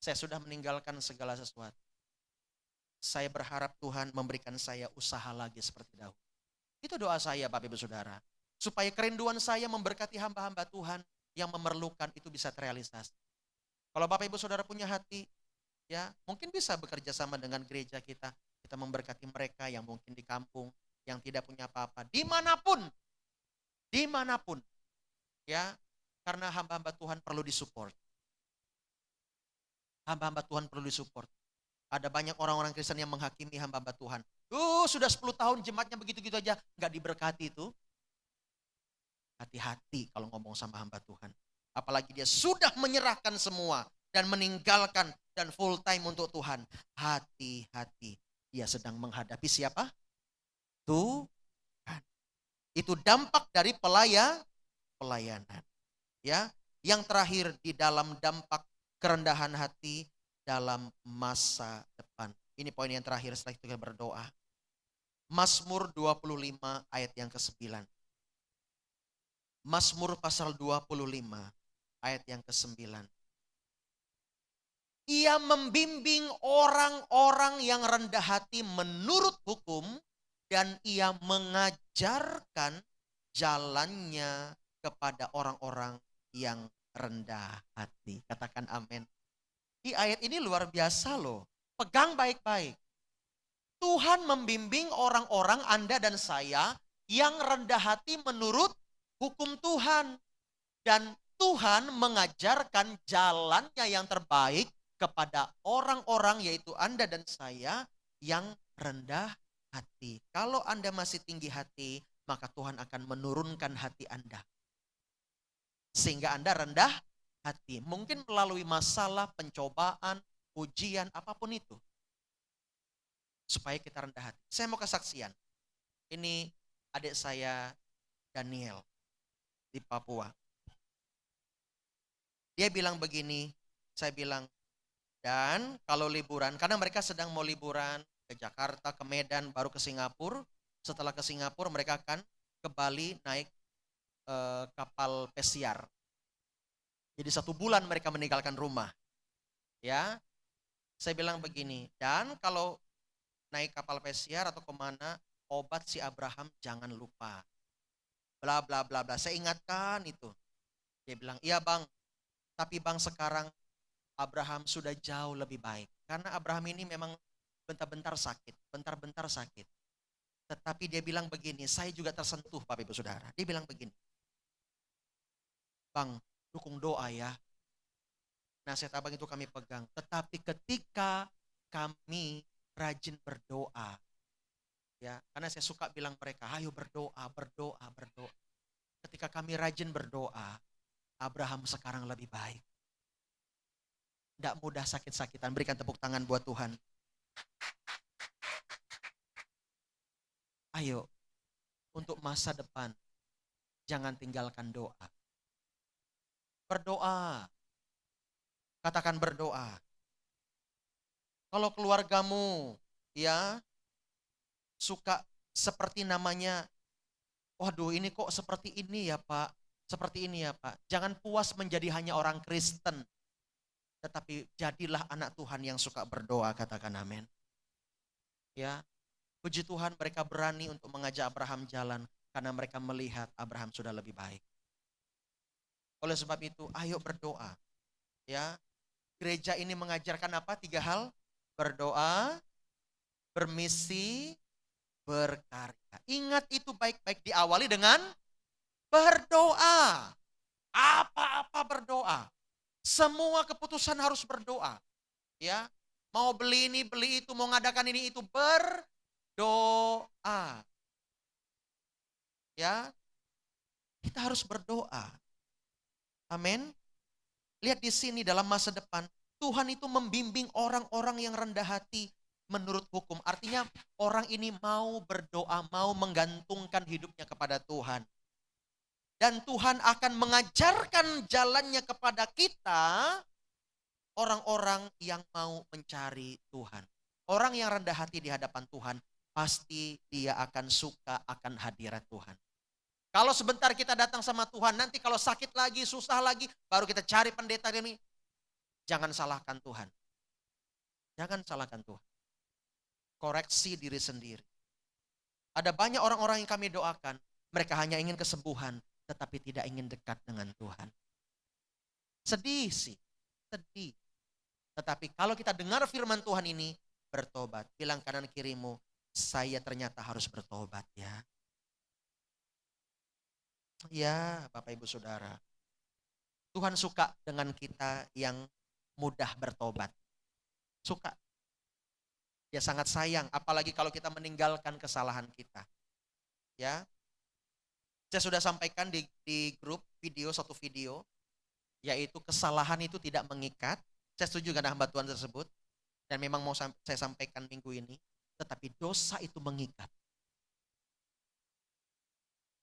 Saya sudah meninggalkan segala sesuatu. Saya berharap Tuhan memberikan saya usaha lagi seperti dahulu. Itu doa saya Bapak Ibu Saudara. Supaya kerinduan saya memberkati hamba-hamba Tuhan yang memerlukan itu bisa terrealisasi. Kalau Bapak Ibu Saudara punya hati, ya mungkin bisa bekerja sama dengan gereja kita. Kita memberkati mereka yang mungkin di kampung, yang tidak punya apa-apa. Dimanapun, ya, karena hamba-hamba Tuhan perlu disupport. Hamba-hamba Tuhan perlu disupport. Ada banyak orang-orang Kristen yang menghakimi hamba-hamba Tuhan. Sudah 10 tahun jemaatnya begitu-gitu aja, nggak diberkati itu. Hati-hati kalau ngomong sama hamba Tuhan. Apalagi dia sudah menyerahkan semua dan meninggalkan dan full time untuk Tuhan. Hati-hati. Dia sedang menghadapi siapa? Tuhan. Itu dampak dari pelayanan. Ya, yang terakhir di dalam dampak kerendahan hati dalam masa depan. Ini poin yang terakhir setelah itu kita berdoa. Mazmur 25 ayat yang ke-9. Mazmur pasal 25 ayat yang ke-9. Ia membimbing orang-orang yang rendah hati menurut hukum dan ia mengajarkan jalannya kepada orang-orang yang rendah hati. Katakan amin. Di ayat ini luar biasa loh. Pegang baik-baik. Tuhan membimbing orang-orang Anda dan saya yang rendah hati menurut hukum Tuhan. Dan Tuhan mengajarkan jalannya yang terbaik kepada orang-orang yaitu Anda dan saya yang rendah hati. Kalau Anda masih tinggi hati, maka Tuhan akan menurunkan hati Anda. Sehingga Anda rendah hati. Mungkin melalui masalah, pencobaan, ujian, apapun itu. Supaya kita rendah hati. Saya mau kesaksian. Ini adik saya Daniel di Papua. Dia bilang begini, saya bilang, dan kalau liburan, karena mereka sedang mau liburan ke Jakarta, ke Medan, baru ke Singapura. Setelah ke Singapura mereka akan ke Bali naik kapal pesiar. Jadi 1 bulan mereka meninggalkan rumah. Ya, saya bilang begini, dan kalau naik kapal pesiar atau kemana, obat si Abraham jangan lupa. Bla bla bla bla. Saya ingatkan itu. Dia bilang, iya bang, tapi bang sekarang Abraham sudah jauh lebih baik. Karena Abraham ini memang bentar-bentar sakit. Tetapi dia bilang begini, saya juga tersentuh Bapak Ibu Saudara. Dia bilang begini, bang dukung doa ya. Nasihat abang itu kami pegang. Tetapi ketika kami rajin berdoa, ya, karena saya suka bilang mereka, ayo berdoa. Ketika kami rajin berdoa, Abraham sekarang lebih baik. Tidak mudah sakit-sakitan. Berikan tepuk tangan buat Tuhan. Ayo, untuk masa depan, jangan tinggalkan doa. Berdoa. Katakan berdoa. Kalau keluargamu, ya, suka seperti namanya, waduh ini kok seperti ini ya Pak, seperti ini ya Pak. Jangan puas menjadi hanya orang Kristen, tetapi jadilah anak Tuhan yang suka berdoa, katakan amin. Ya, puji Tuhan mereka berani untuk mengajak Abraham jalan, karena mereka melihat Abraham sudah lebih baik. Oleh sebab itu, ayo berdoa. Ya, gereja ini mengajarkan apa? 3 hal, berdoa, bermisi, berkarya. Ingat itu baik-baik, diawali dengan berdoa. Apa-apa berdoa. Semua keputusan harus berdoa. Ya, mau beli ini, beli itu, mau ngadakan ini itu, berdoa. Ya, kita harus berdoa. Amin. Lihat di sini dalam masa depan, Tuhan itu membimbing orang-orang yang rendah hati menurut hukum. Artinya orang ini mau berdoa, mau menggantungkan hidupnya kepada Tuhan. Dan Tuhan akan mengajarkan jalannya kepada kita, orang-orang yang mau mencari Tuhan. Orang yang rendah hati di hadapan Tuhan, pasti dia akan suka akan hadirat Tuhan. Kalau sebentar kita datang sama Tuhan, nanti kalau sakit lagi, susah lagi, baru kita cari pendeta ini. Jangan salahkan Tuhan. Jangan salahkan Tuhan. Koreksi diri sendiri. Ada banyak orang-orang yang kami doakan, mereka hanya ingin kesembuhan, tetapi tidak ingin dekat dengan Tuhan. Sedih sih, sedih. Tetapi kalau kita dengar firman Tuhan ini, bertobat. Bilang kanan kirimu, saya ternyata harus bertobat ya. Ya, Bapak Ibu Saudara. Tuhan suka dengan kita yang mudah bertobat. Suka. Dia sangat sayang, apalagi kalau kita meninggalkan kesalahan kita. Ya. Saya sudah sampaikan di grup video, satu video, yaitu kesalahan itu tidak mengikat. Saya setuju dengan hamba Tuhan tersebut. Dan memang mau saya sampaikan minggu ini. Tetapi dosa itu mengikat.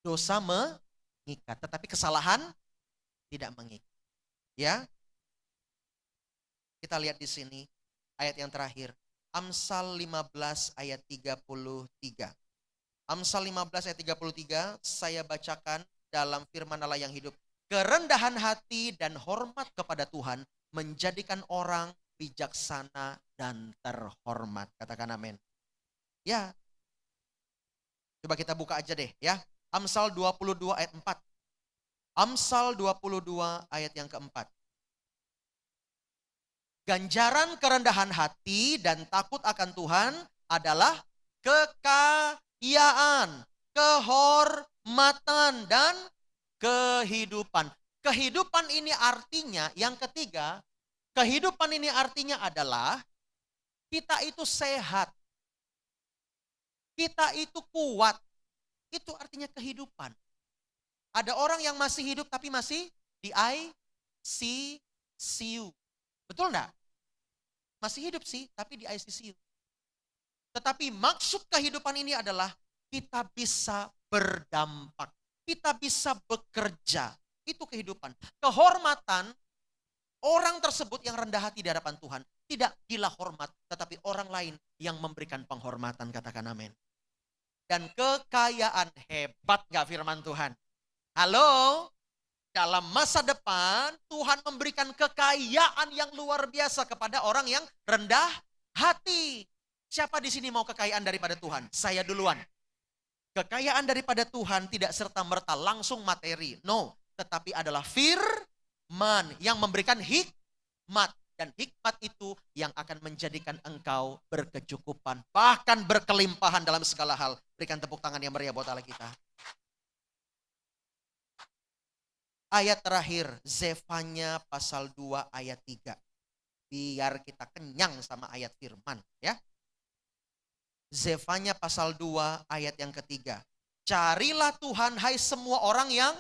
Dosa mengikat. Tetapi kesalahan tidak mengikat. Ya. Kita lihat di sini. Ayat yang terakhir. Amsal 15 ayat 33. Amsal 15 ayat 33. Saya bacakan dalam firman Allah yang hidup. Kerendahan hati dan hormat kepada Tuhan menjadikan orang bijaksana dan terhormat. Katakan amin. Ya. Coba kita buka aja deh ya. Amsal 22 ayat 4. Amsal 22 ayat yang keempat. Ganjaran kerendahan hati dan takut akan Tuhan adalah kekayaan, kehormatan, dan kehidupan. Kehidupan ini artinya, yang ketiga, kehidupan ini artinya adalah kita itu sehat. Kita itu kuat. Itu artinya kehidupan. Ada orang yang masih hidup tapi masih di ICU. Betul enggak? Masih hidup sih, tapi di ICU. Tetapi maksud kehidupan ini adalah kita bisa berdampak. Kita bisa bekerja. Itu kehidupan. Kehormatan, orang tersebut yang rendah hati di hadapan Tuhan tidak gila hormat, tetapi orang lain yang memberikan penghormatan. Katakan amin. Dan kekayaan, hebat gak firman Tuhan? Halo? Dalam masa depan Tuhan memberikan kekayaan yang luar biasa kepada orang yang rendah hati. Siapa di sini mau kekayaan daripada Tuhan? Saya duluan. Kekayaan daripada Tuhan tidak serta-merta langsung materi. No, tetapi adalah firman yang memberikan hikmat. Dan hikmat itu yang akan menjadikan engkau berkecukupan. Bahkan berkelimpahan dalam segala hal. Berikan tepuk tangan yang meriah buat Allah kita. Ayat terakhir, Zefanya pasal 2 ayat 3. Biar kita kenyang sama ayat firman ya. Zefanya pasal 2 ayat yang ketiga. Carilah Tuhan hai semua orang yang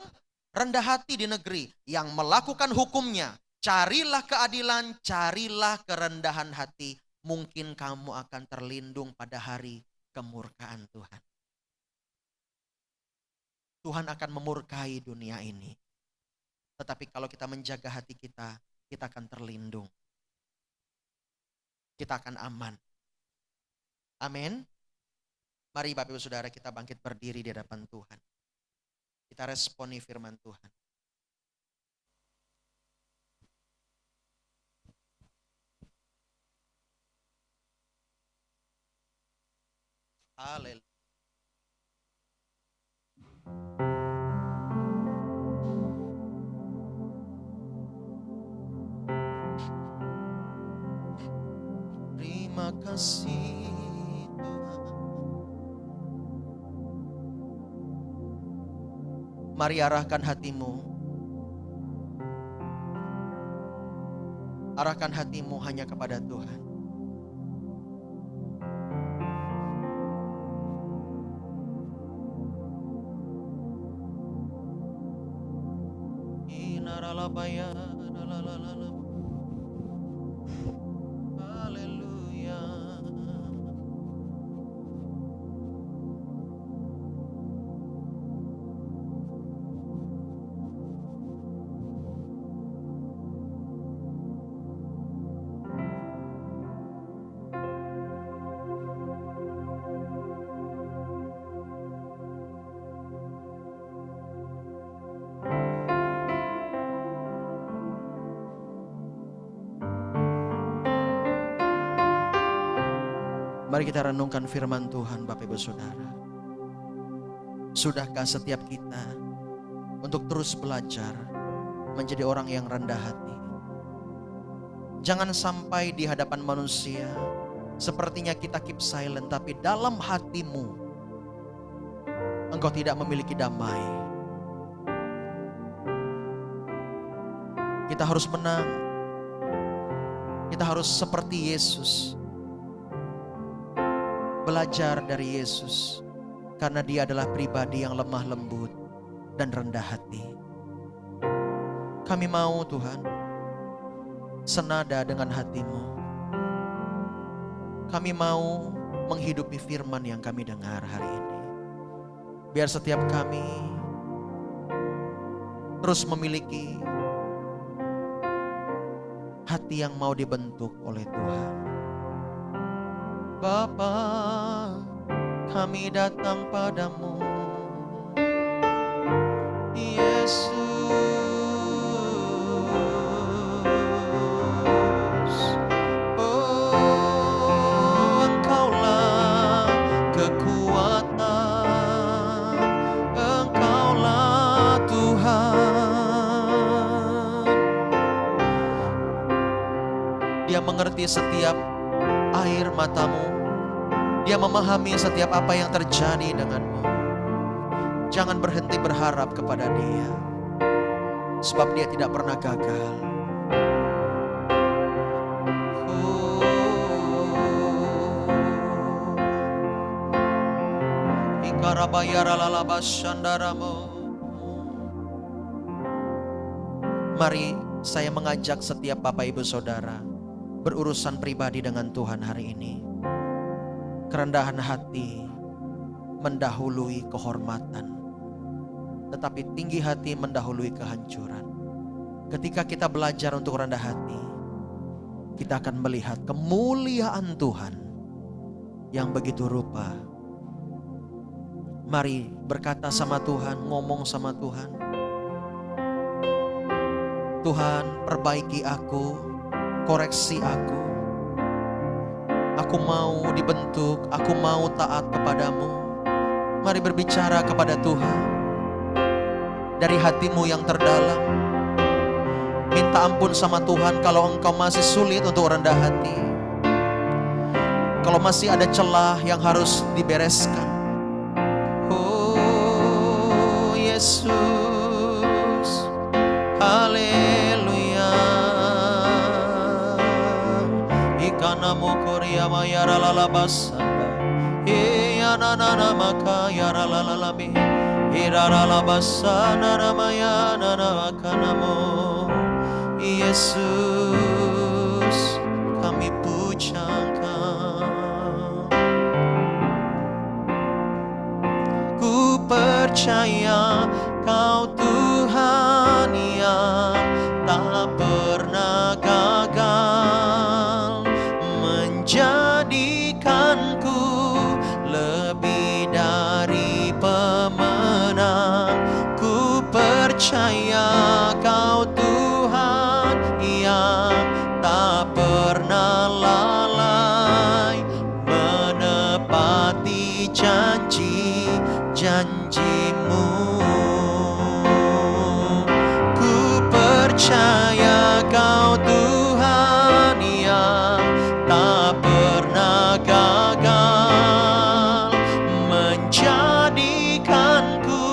rendah hati di negeri, yang melakukan hukumnya. Carilah keadilan, carilah kerendahan hati. Mungkin kamu akan terlindung pada hari kemurkaan Tuhan. Tuhan akan memurkai dunia ini. Tetapi kalau kita menjaga hati kita, kita akan terlindung. Kita akan aman. Amin. Mari Bapak Ibu Saudara kita bangkit berdiri di hadapan Tuhan. Kita responi firman Tuhan. Haleluya. Terima kasih Tuhan. Mari arahkan hatimu. Arahkan hatimu hanya kepada Tuhan. Haleluya. Mari kita renungkan firman Tuhan Bapak Ibu Saudara. Sudahkah setiap kita untuk terus belajar menjadi orang yang rendah hati? Jangan sampai di hadapan manusia sepertinya kita keep silent, tapi dalam hatimu engkau tidak memiliki damai. Kita harus menang. Kita harus seperti Yesus. Belajar dari Yesus, karena Dia adalah pribadi yang lemah lembut dan rendah hati. Kami mau Tuhan senada dengan hati-Mu. Kami mau menghidupi firman yang kami dengar hari ini. Biar setiap kami terus memiliki hati yang mau dibentuk oleh Tuhan. Bapa, kami datang padamu, Yesus. Oh, Engkaulah kekuatan, Engkaulah Tuhan. Dia mengerti setiap air matamu. Dia memahami setiap apa yang terjadi denganmu. Jangan berhenti berharap kepada Dia, sebab Dia tidak pernah gagal. Mari saya mengajak setiap Bapak Ibu Saudara berurusan pribadi dengan Tuhan hari ini. Kerendahan hati mendahului kehormatan, tetapi tinggi hati mendahului kehancuran. Ketika kita belajar untuk rendah hati, kita akan melihat kemuliaan Tuhan yang begitu rupa. Mari berkata sama Tuhan, ngomong sama Tuhan. Tuhan, perbaiki aku, koreksi aku. Aku mau dibentuk, aku mau taat kepadamu. Mari berbicara kepada Tuhan dari hatimu yang terdalam. Minta ampun sama Tuhan kalau engkau masih sulit untuk rendah hati. Kalau masih ada celah yang harus dibereskan. Oh Yesus, haleluya. Ikana mokoria mayara lalabasanda, iyanana maka yara lalalabi, irara labasana namaya nana kanamo. Yesus, kami puja Engkau. Ku percaya Kau Tuhan yang tak pernah gagal, menjadikanku lebih dari pemenang. Ku percaya Kau Tuhan yang tak pernah lalai, menepati janji-janjimu. Ku percaya Kau Tuhan yang tak pernah gagal, menjadikanku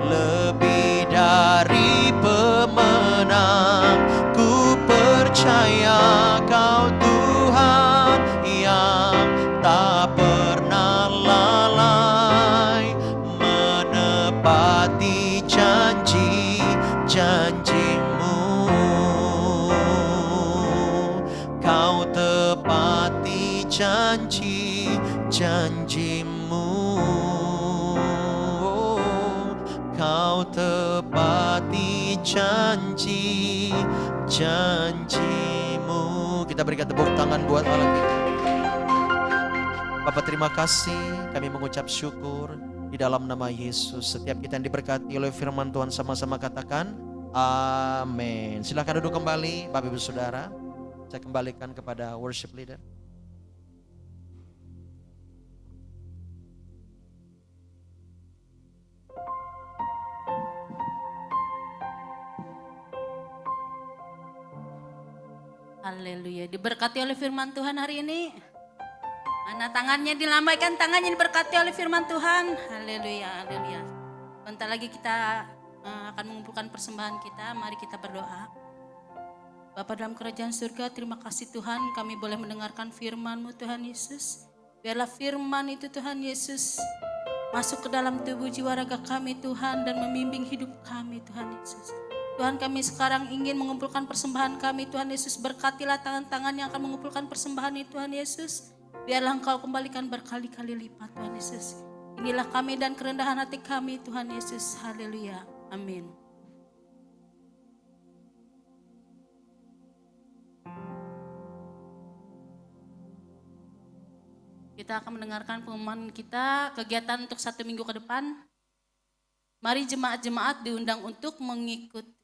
lebih dari pemenang. Ku percaya Kau Tuhan yang tak pernah lalai, menepati janji-janjimu. Kau tepati janji-janjimu. Kau tepati janji-janjimu. Kita berikan tepuk tangan buat Allah kita. Bapak, terima kasih, kami mengucap syukur di dalam nama Yesus. Setiap kita yang diberkati oleh firman Tuhan sama-sama katakan amin. Silakan duduk kembali Bapak Ibu Saudara. Saya kembalikan kepada worship leader. Haleluya. Diberkati oleh firman Tuhan hari ini. Mana tangannya dilambaikan, tangannya diberkati oleh firman Tuhan. Haleluya, haleluya. Bentar lagi kita akan mengumpulkan persembahan kita. Mari kita berdoa. Bapa dalam kerajaan surga, terima kasih Tuhan kami boleh mendengarkan firman-Mu Tuhan Yesus. Biarlah firman itu Tuhan Yesus masuk ke dalam tubuh jiwa raga kami Tuhan dan membimbing hidup kami Tuhan Yesus. Tuhan, kami sekarang ingin mengumpulkan persembahan kami Tuhan Yesus. Berkatilah tangan-tangan yang akan mengumpulkan persembahan itu Tuhan Yesus. Biarlah Engkau kembalikan berkali-kali lipat Tuhan Yesus. Inilah kami dan kerendahan hati kami Tuhan Yesus. Haleluya. Amin. Kita akan mendengarkan pengumuman kita, kegiatan untuk 1 minggu ke depan. Mari jemaat-jemaat diundang untuk mengikuti.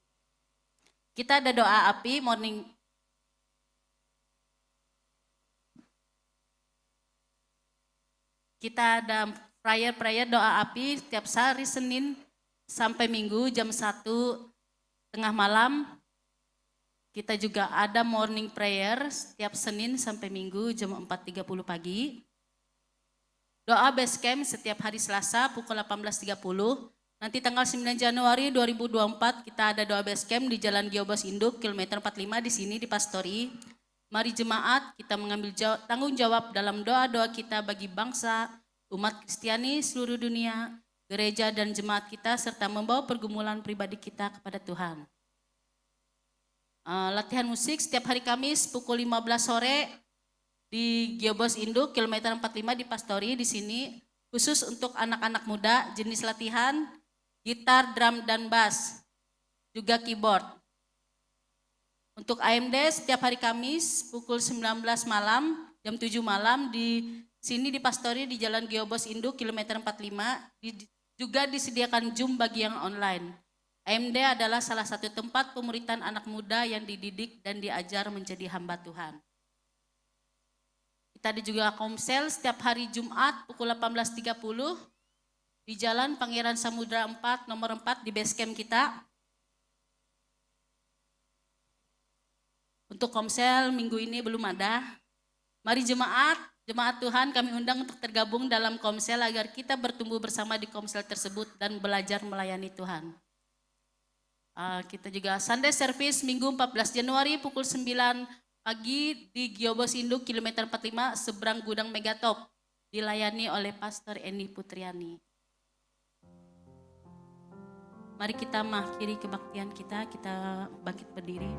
Kita ada doa api morning. Kita ada prayer doa api setiap hari Senin sampai Minggu jam 1 tengah malam. Kita juga ada morning prayer setiap Senin sampai Minggu jam 4.30 pagi. Doa base camp setiap hari Selasa pukul 18.30. Nanti tanggal 9 Januari 2024 kita ada doa base camp di Jalan Giobos Induk kilometer 45 di sini di Pastori. Mari jemaat kita mengambil tanggung jawab dalam doa-doa kita bagi bangsa, umat Kristiani seluruh dunia, gereja dan jemaat kita serta membawa pergumulan pribadi kita kepada Tuhan. Latihan musik setiap hari Kamis pukul 15 sore di Giobos Induk kilometer 45 di Pastori di sini khusus untuk anak-anak muda, jenis latihan gitar, drum dan bass, juga keyboard. Untuk AMD setiap hari Kamis pukul 19 malam, jam 7 malam di sini di Pastori di Jalan Giobos Induk kilometer 45 juga disediakan Zoom bagi yang online. AMD adalah salah satu tempat pemuritan anak muda yang dididik dan diajar menjadi hamba Tuhan. Kita ada juga komsel setiap hari Jumat pukul 18.30 di Jalan Pangeran Samudra 4 nomor 4 di base camp kita. Untuk komsel minggu ini belum ada. Mari jemaat Tuhan kami undang untuk tergabung dalam komsel agar kita bertumbuh bersama di komsel tersebut dan belajar melayani Tuhan. Kita juga Sunday service Minggu 14 Januari pukul 9 pagi di Giobos Induk kilometer 45 seberang gudang Megatop dilayani oleh Pastor Eni Putriani. Mari kita mengakhiri kebaktian kita bangkit berdiri.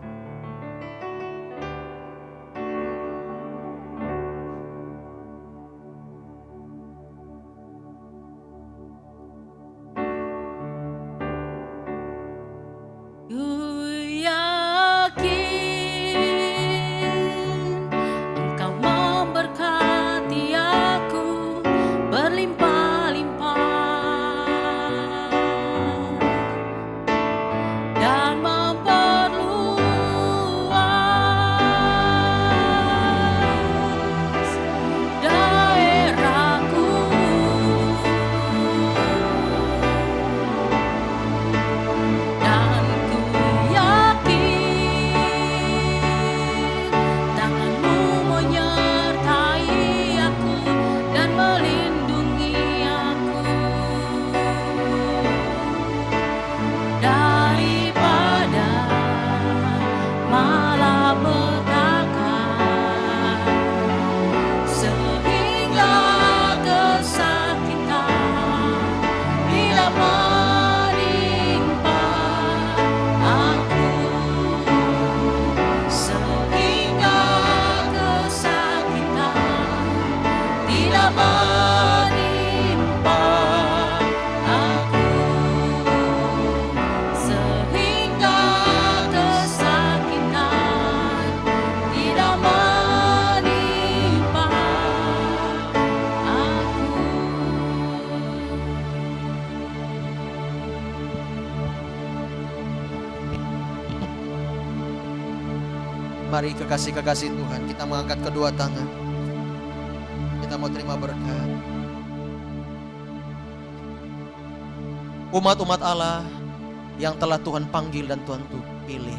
Mari kekasih-kekasih Tuhan, kita mengangkat kedua tangan. Kita mau terima berkat. Umat-umat Allah yang telah Tuhan panggil dan Tuhan pilih.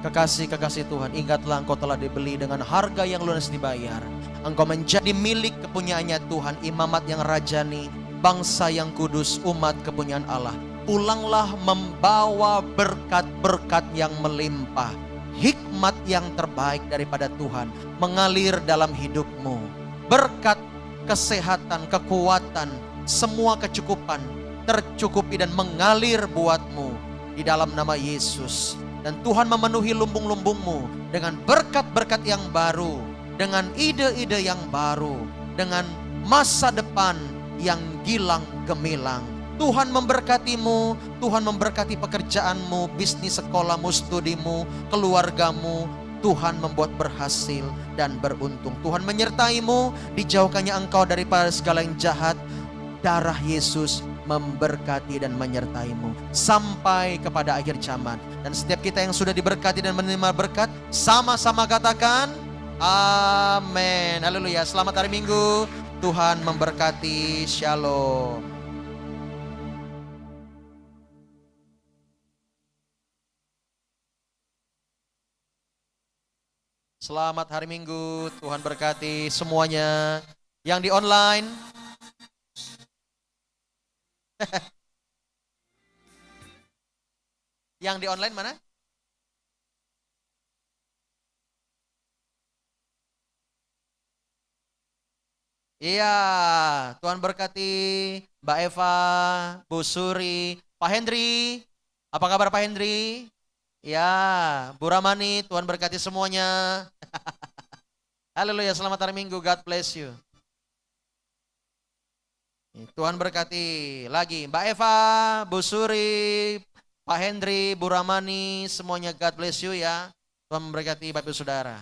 Kekasih-kekasih Tuhan, ingatlah engkau telah dibeli dengan harga yang lunas dibayar. Engkau menjadi milik kepunyaannya Tuhan, imamat yang rajani, bangsa yang kudus, umat kepunyaan Allah. Pulanglah membawa berkat-berkat yang melimpah. Hikmat yang terbaik daripada Tuhan mengalir dalam hidupmu. Berkat, kesehatan, kekuatan, semua kecukupan tercukupi dan mengalir buatmu di dalam nama Yesus. Dan Tuhan memenuhi lumbung-lumbungmu dengan berkat-berkat yang baru, dengan ide-ide yang baru, dengan masa depan yang gilang gemilang. Tuhan memberkatimu, Tuhan memberkati pekerjaanmu, bisnis sekolahmu, studimu, keluargamu. Tuhan membuat berhasil dan beruntung. Tuhan menyertaimu, dijauhkannya engkau daripada segala yang jahat. Darah Yesus memberkati dan menyertaimu sampai kepada akhir zaman. Dan setiap kita yang sudah diberkati dan menerima berkat, sama-sama katakan amin. Haleluya. Selamat hari Minggu. Tuhan memberkati. Shalom. Selamat hari Minggu. Tuhan berkati semuanya. Yang di online, yang di online mana? Iya, Tuhan berkati Mbak Eva, Bu Suri, Pak Hendri. Apa kabar Pak Hendri? Ya, Bu Ramani, Tuhan berkati semuanya. Haleluya, selamat hari Minggu. God bless you. Tuhan berkati lagi Mbak Eva, Bu Suri, Pak Hendri, Bu Ramani, semuanya God bless you ya. Tuhan memberkati Bapak Ibu Saudara.